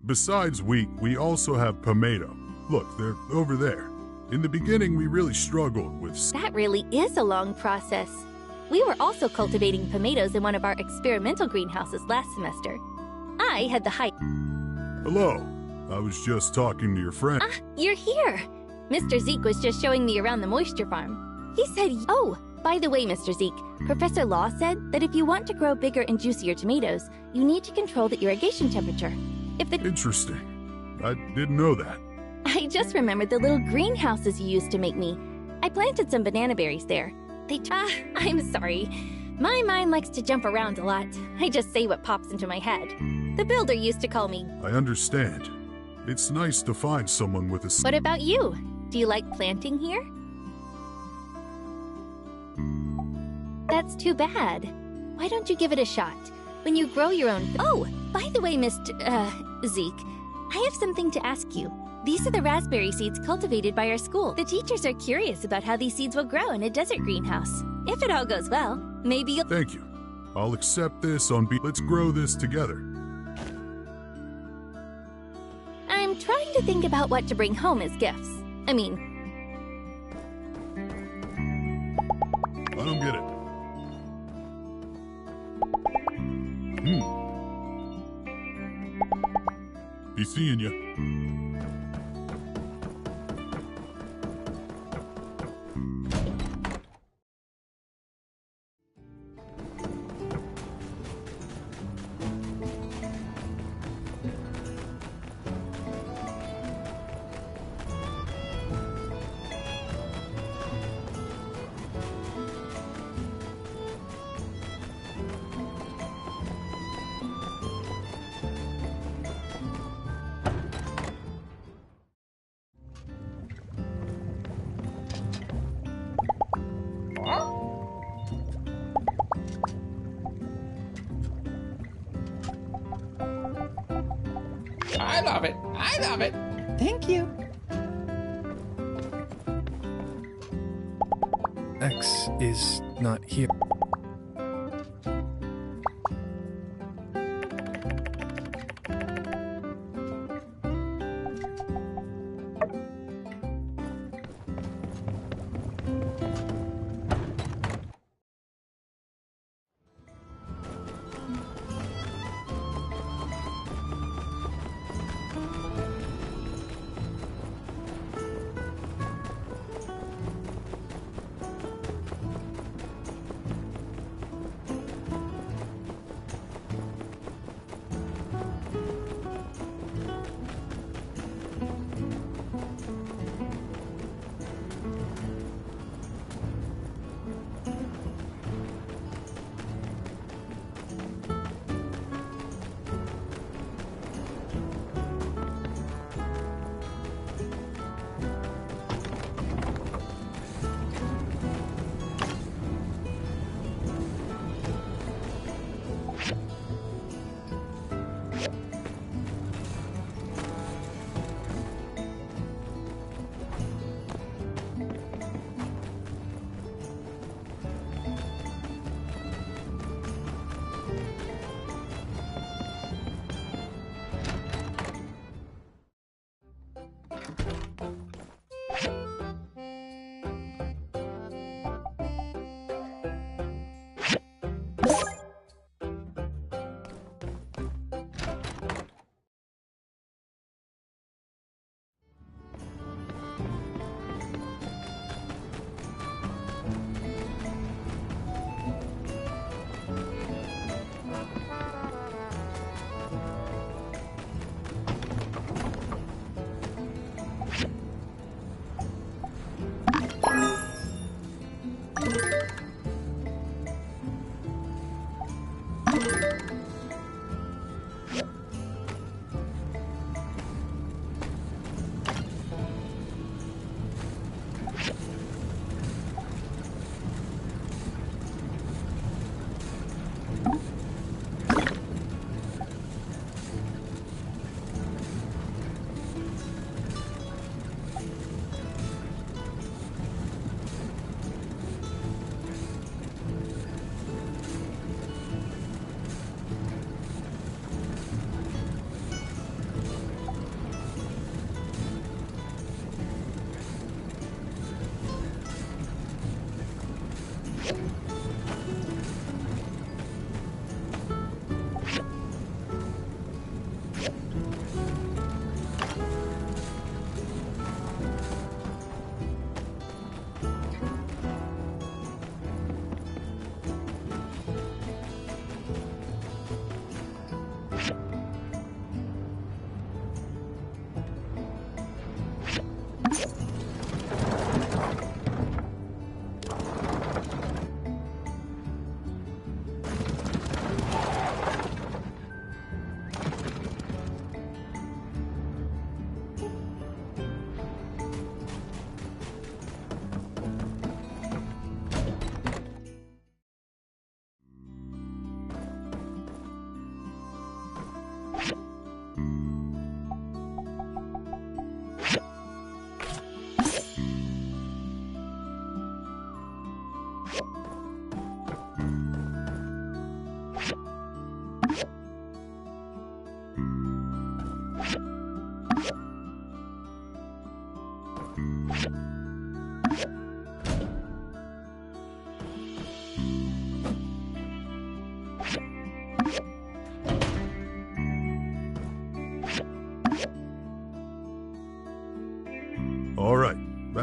Besides wheat, we also have pomato. Look, they're over there. In the beginning, we really struggled with... That really is a long process. We were also cultivating tomatoes in one of our experimental greenhouses last semester. I had the height. Hello. I was just talking to your friend. Ah, you're here. Mr. Zeke was just showing me around the moisture farm. He said, oh, by the way, Mr. Zeke, Professor Law said that if you want to grow bigger and juicier tomatoes, you need to control the irrigation temperature. Interesting. I didn't know that. I just remembered the little greenhouses you used to make me. I planted some banana berries there. I'm sorry. My mind likes to jump around a lot. I just say what pops into my head. The builder used to call me. I understand. It's nice to find someone with a... What about you? Do you like planting here? That's too bad. Why don't you give it a shot? When you grow your own... Oh, by the way, Mr. Zeke, I have something to ask you. These are the raspberry seeds cultivated by our school. The teachers are curious about how these seeds will grow in a desert greenhouse. If it all goes well, maybe you'll... Thank you. I'll accept this on Let's grow this together. I'm trying to think about what to bring home as gifts. I mean... I don't get it. Be seeing ya. I love it. I love it. Thank you. X is not here.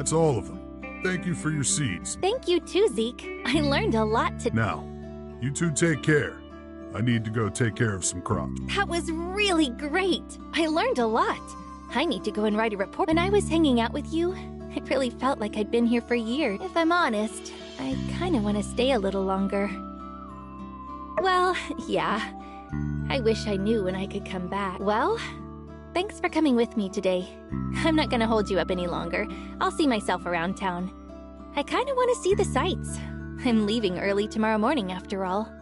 That's all of them. Thank you for your seeds. Thank you too, Zeke. I learned a lot today. Now, you two take care. I need to go take care of some crops. That was really great. I learned a lot. I need to go and write a report. When I was hanging out with you, it really felt like I'd been here for years. If I'm honest, I kind of want to stay a little longer. Well, yeah. I wish I knew when I could come back. Well, thanks for coming with me today. I'm not gonna hold you up any longer. I'll see myself around town. I kinda want to see the sights. I'm leaving early tomorrow morning after all.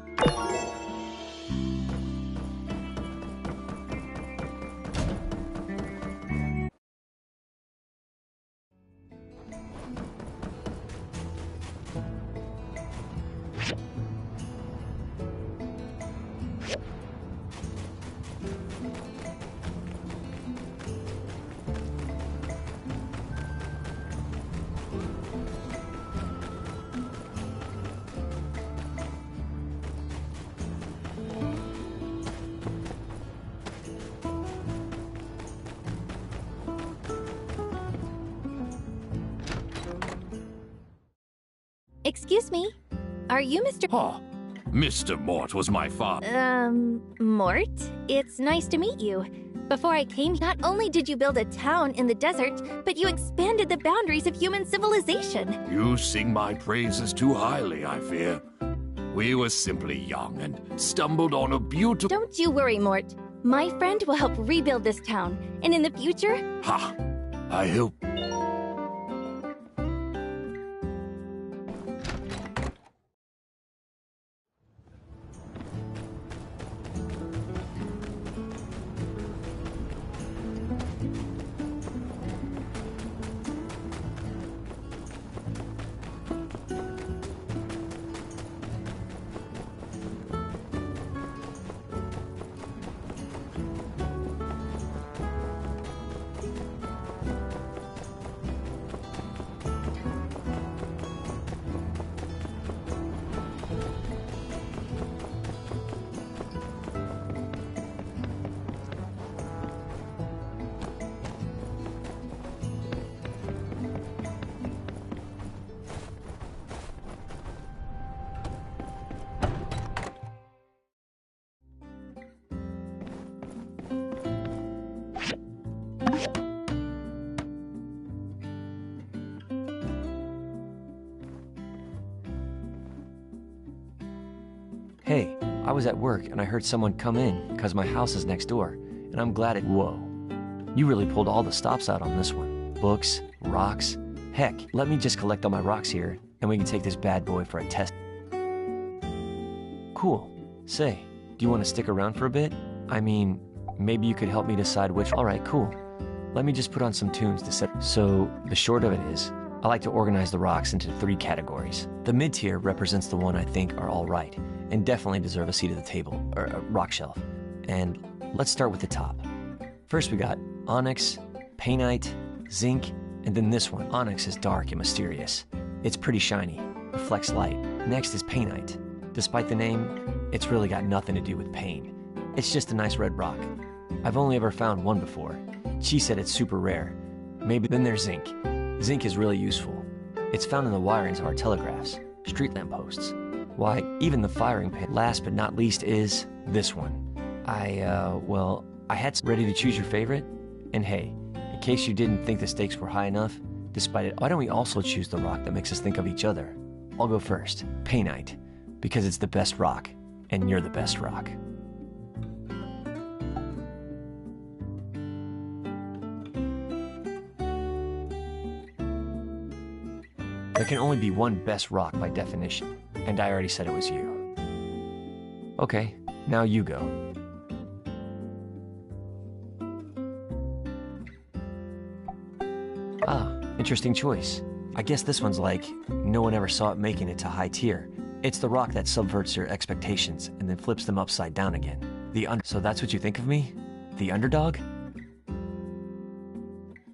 Excuse me, are you Mr. Oh, Mr. Mort was my father. Mort? It's nice to meet you. Before I came, not only did you build a town in the desert, but you expanded the boundaries of human civilization. You sing my praises too highly, I fear. We were simply young and stumbled on a beautiful... Don't you worry, Mort. My friend will help rebuild this town, and in the future... Ha! I hope... Hey, I was at work and I heard someone come in because my house is next door, and I'm glad it... Whoa. You really pulled all the stops out on this one. Books, rocks. Heck, let me just collect all my rocks here, and we can take this bad boy for a test. Cool. Say, do you want to stick around for a bit? I mean, maybe you could help me decide which... Alright, cool. Let me just put on some tunes to set... So, the short of it is, I like to organize the rocks into 3 categories. The mid-tier represents the one I think are alright, and definitely deserve a seat at the table, or a rock shelf. And let's start with the top. First we got onyx, painite, zinc, and then this one. Onyx is dark and mysterious. It's pretty shiny, reflects light. Next is painite. Despite the name, it's really got nothing to do with pain. It's just a nice red rock. I've only ever found one before. She said it's super rare. Maybe. Then there's zinc. Zinc is really useful. It's found in the wirings of our telegraphs, street lamp posts. Why, even the firing pin. Last but not least is this one. I had ready to choose your favorite. And hey, in case you didn't think the stakes were high enough, despite it, why don't we also choose the rock that makes us think of each other? I'll go first, painite, because it's the best rock, and you're the best rock. There can only be one best rock by definition, and I already said it was you. Okay, now you go. Ah, interesting choice. I guess this one's like, no one ever saw it making it to high tier. It's the rock that subverts your expectations and then flips them upside down again. So that's what you think of me? The underdog?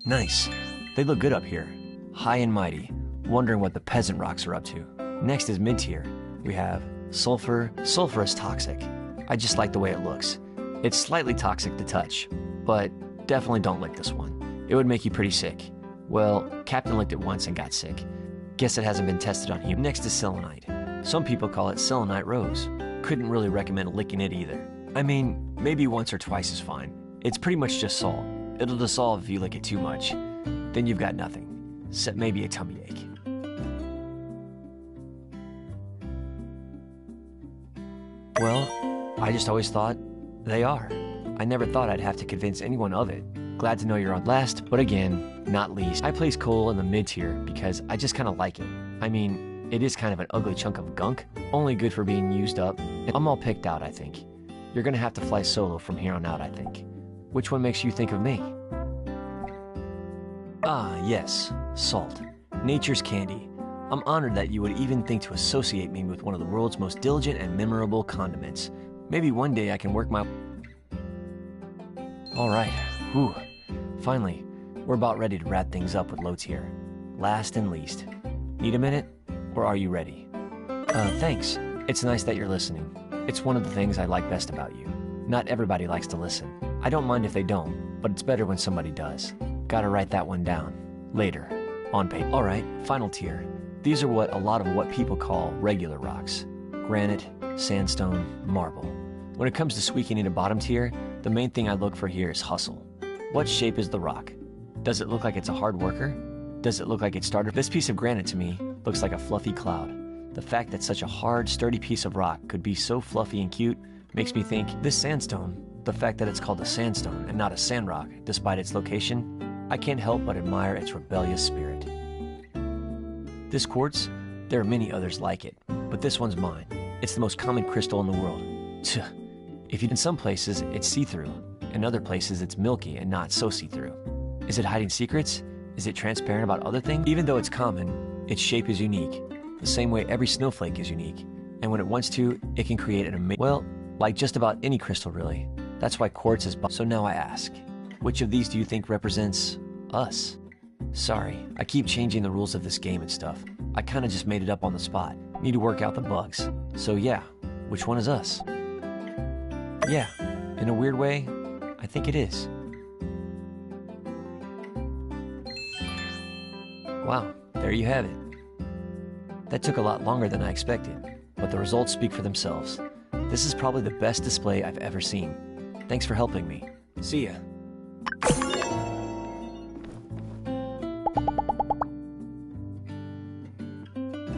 Nice. They look good up here. High and mighty. Wondering what the peasant rocks are up to. Next is mid-tier. We have sulfur. Sulfur is toxic. I just like the way it looks. It's slightly toxic to touch, but definitely don't lick this one. It would make you pretty sick. Well, Captain licked it once and got sick. Guess it hasn't been tested on humans. Next is selenite. Some people call it selenite rose. Couldn't really recommend licking it either. I mean, maybe once or twice is fine. It's pretty much just salt. It'll dissolve if you lick it too much. Then you've got nothing, except maybe a tummy ache. Well, I just always thought they are. I never thought I'd have to convince anyone of it. Glad to know you're on. Last, but again, not least, I place coal in the mid-tier because I just kind of like it. I mean, it is kind of an ugly chunk of gunk, only good for being used up. I'm all picked out, I think. You're gonna have to fly solo from here on out, I think. Which one makes you think of me? Ah, yes, salt. Nature's candy. I'm honored that you would even think to associate me with one of the world's most diligent and memorable condiments. Maybe one day I can work my... Alright, whew. Finally, we're about ready to wrap things up with low tier. Last and least. Need a minute? Or are you ready? Thanks. It's nice that you're listening. It's one of the things I like best about you. Not everybody likes to listen. I don't mind if they don't, but it's better when somebody does. Gotta write that one down. Later. On paper. Alright, final tier. These are a lot of what people call regular rocks. Granite, sandstone, marble. When it comes to squeaking into bottom tier, the main thing I look for here is hustle. What shape is the rock? Does it look like it's a hard worker? Does it look like it started? This piece of granite to me looks like a fluffy cloud. The fact that such a hard, sturdy piece of rock could be so fluffy and cute makes me think this sandstone, the fact that it's called a sandstone and not a sandrock, despite its location, I can't help but admire its rebellious spirit. This quartz, there are many others like it, but this one's mine. It's the most common crystal in the world. In some places, it's see-through. In other places, it's milky and not so see-through. Is it hiding secrets? Is it transparent about other things? Even though it's common, its shape is unique. The same way every snowflake is unique. And when it wants to, it can create an amazing... Well, like just about any crystal, really. That's why quartz is... So now I ask, which of these do you think represents us? Sorry, I keep changing the rules of this game and stuff. I kinda just made it up on the spot. Need to work out the bugs. So yeah, which one is us? Yeah, in a weird way, I think it is. Wow, there you have it. That took a lot longer than I expected, but the results speak for themselves. This is probably the best display I've ever seen. Thanks for helping me. See ya.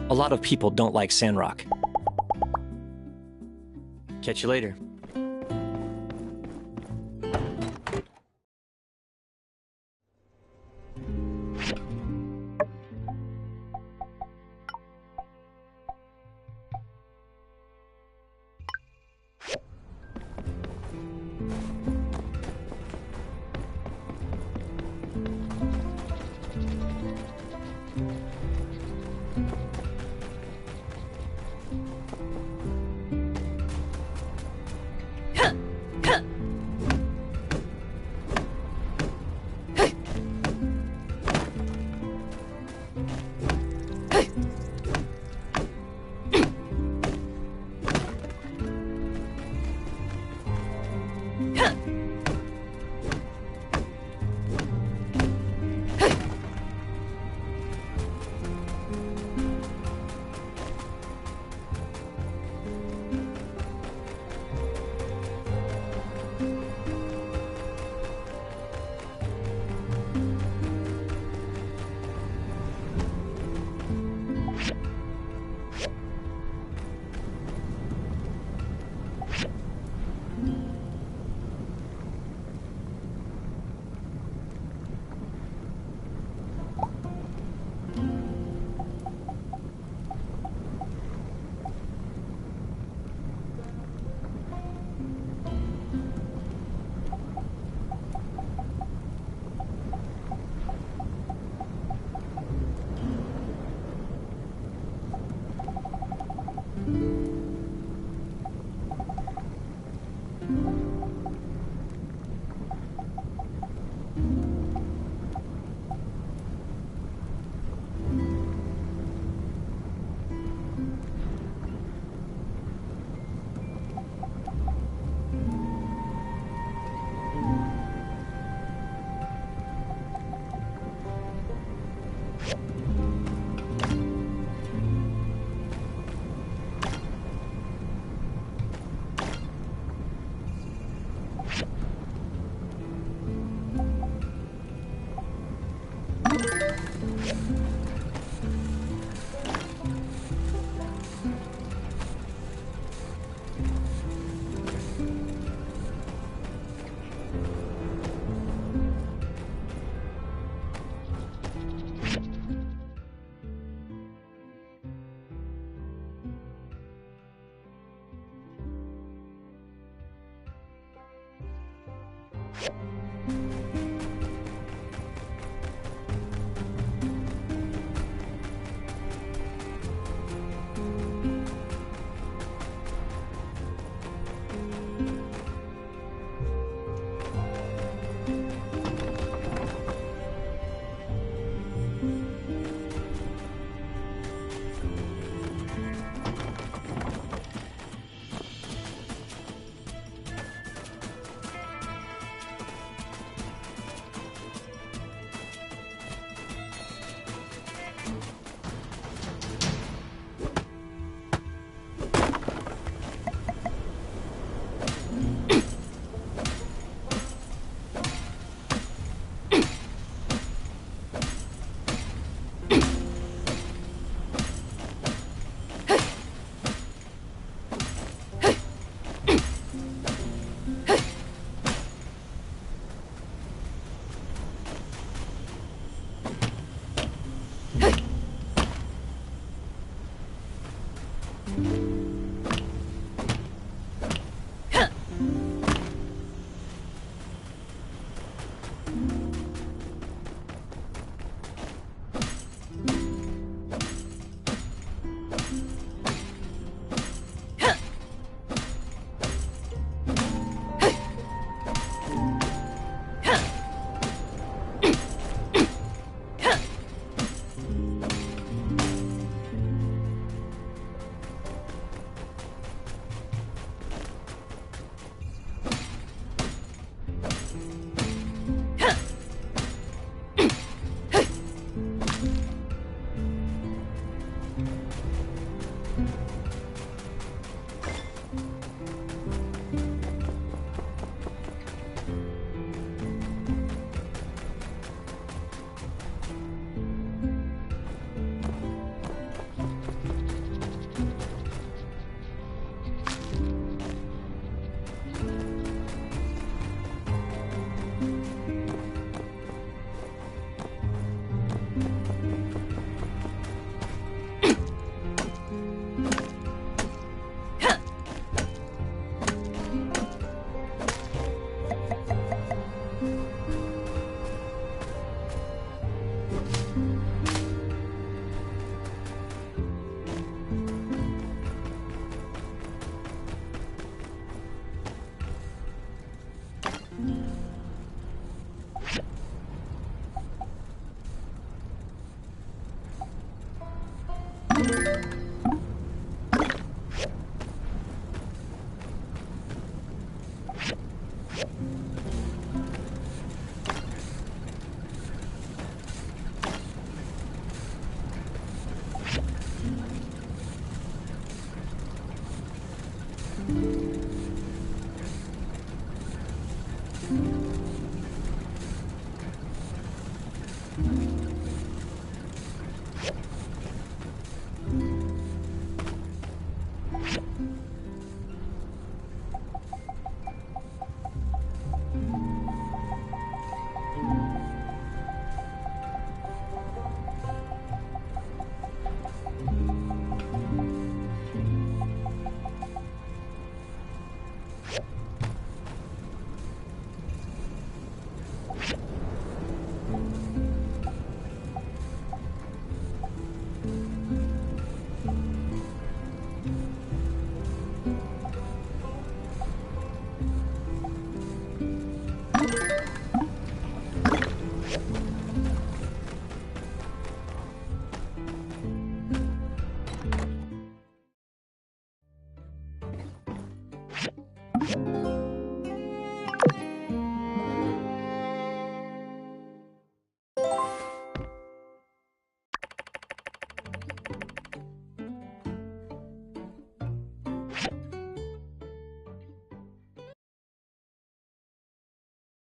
A lot of people don't like Sandrock. Catch you later.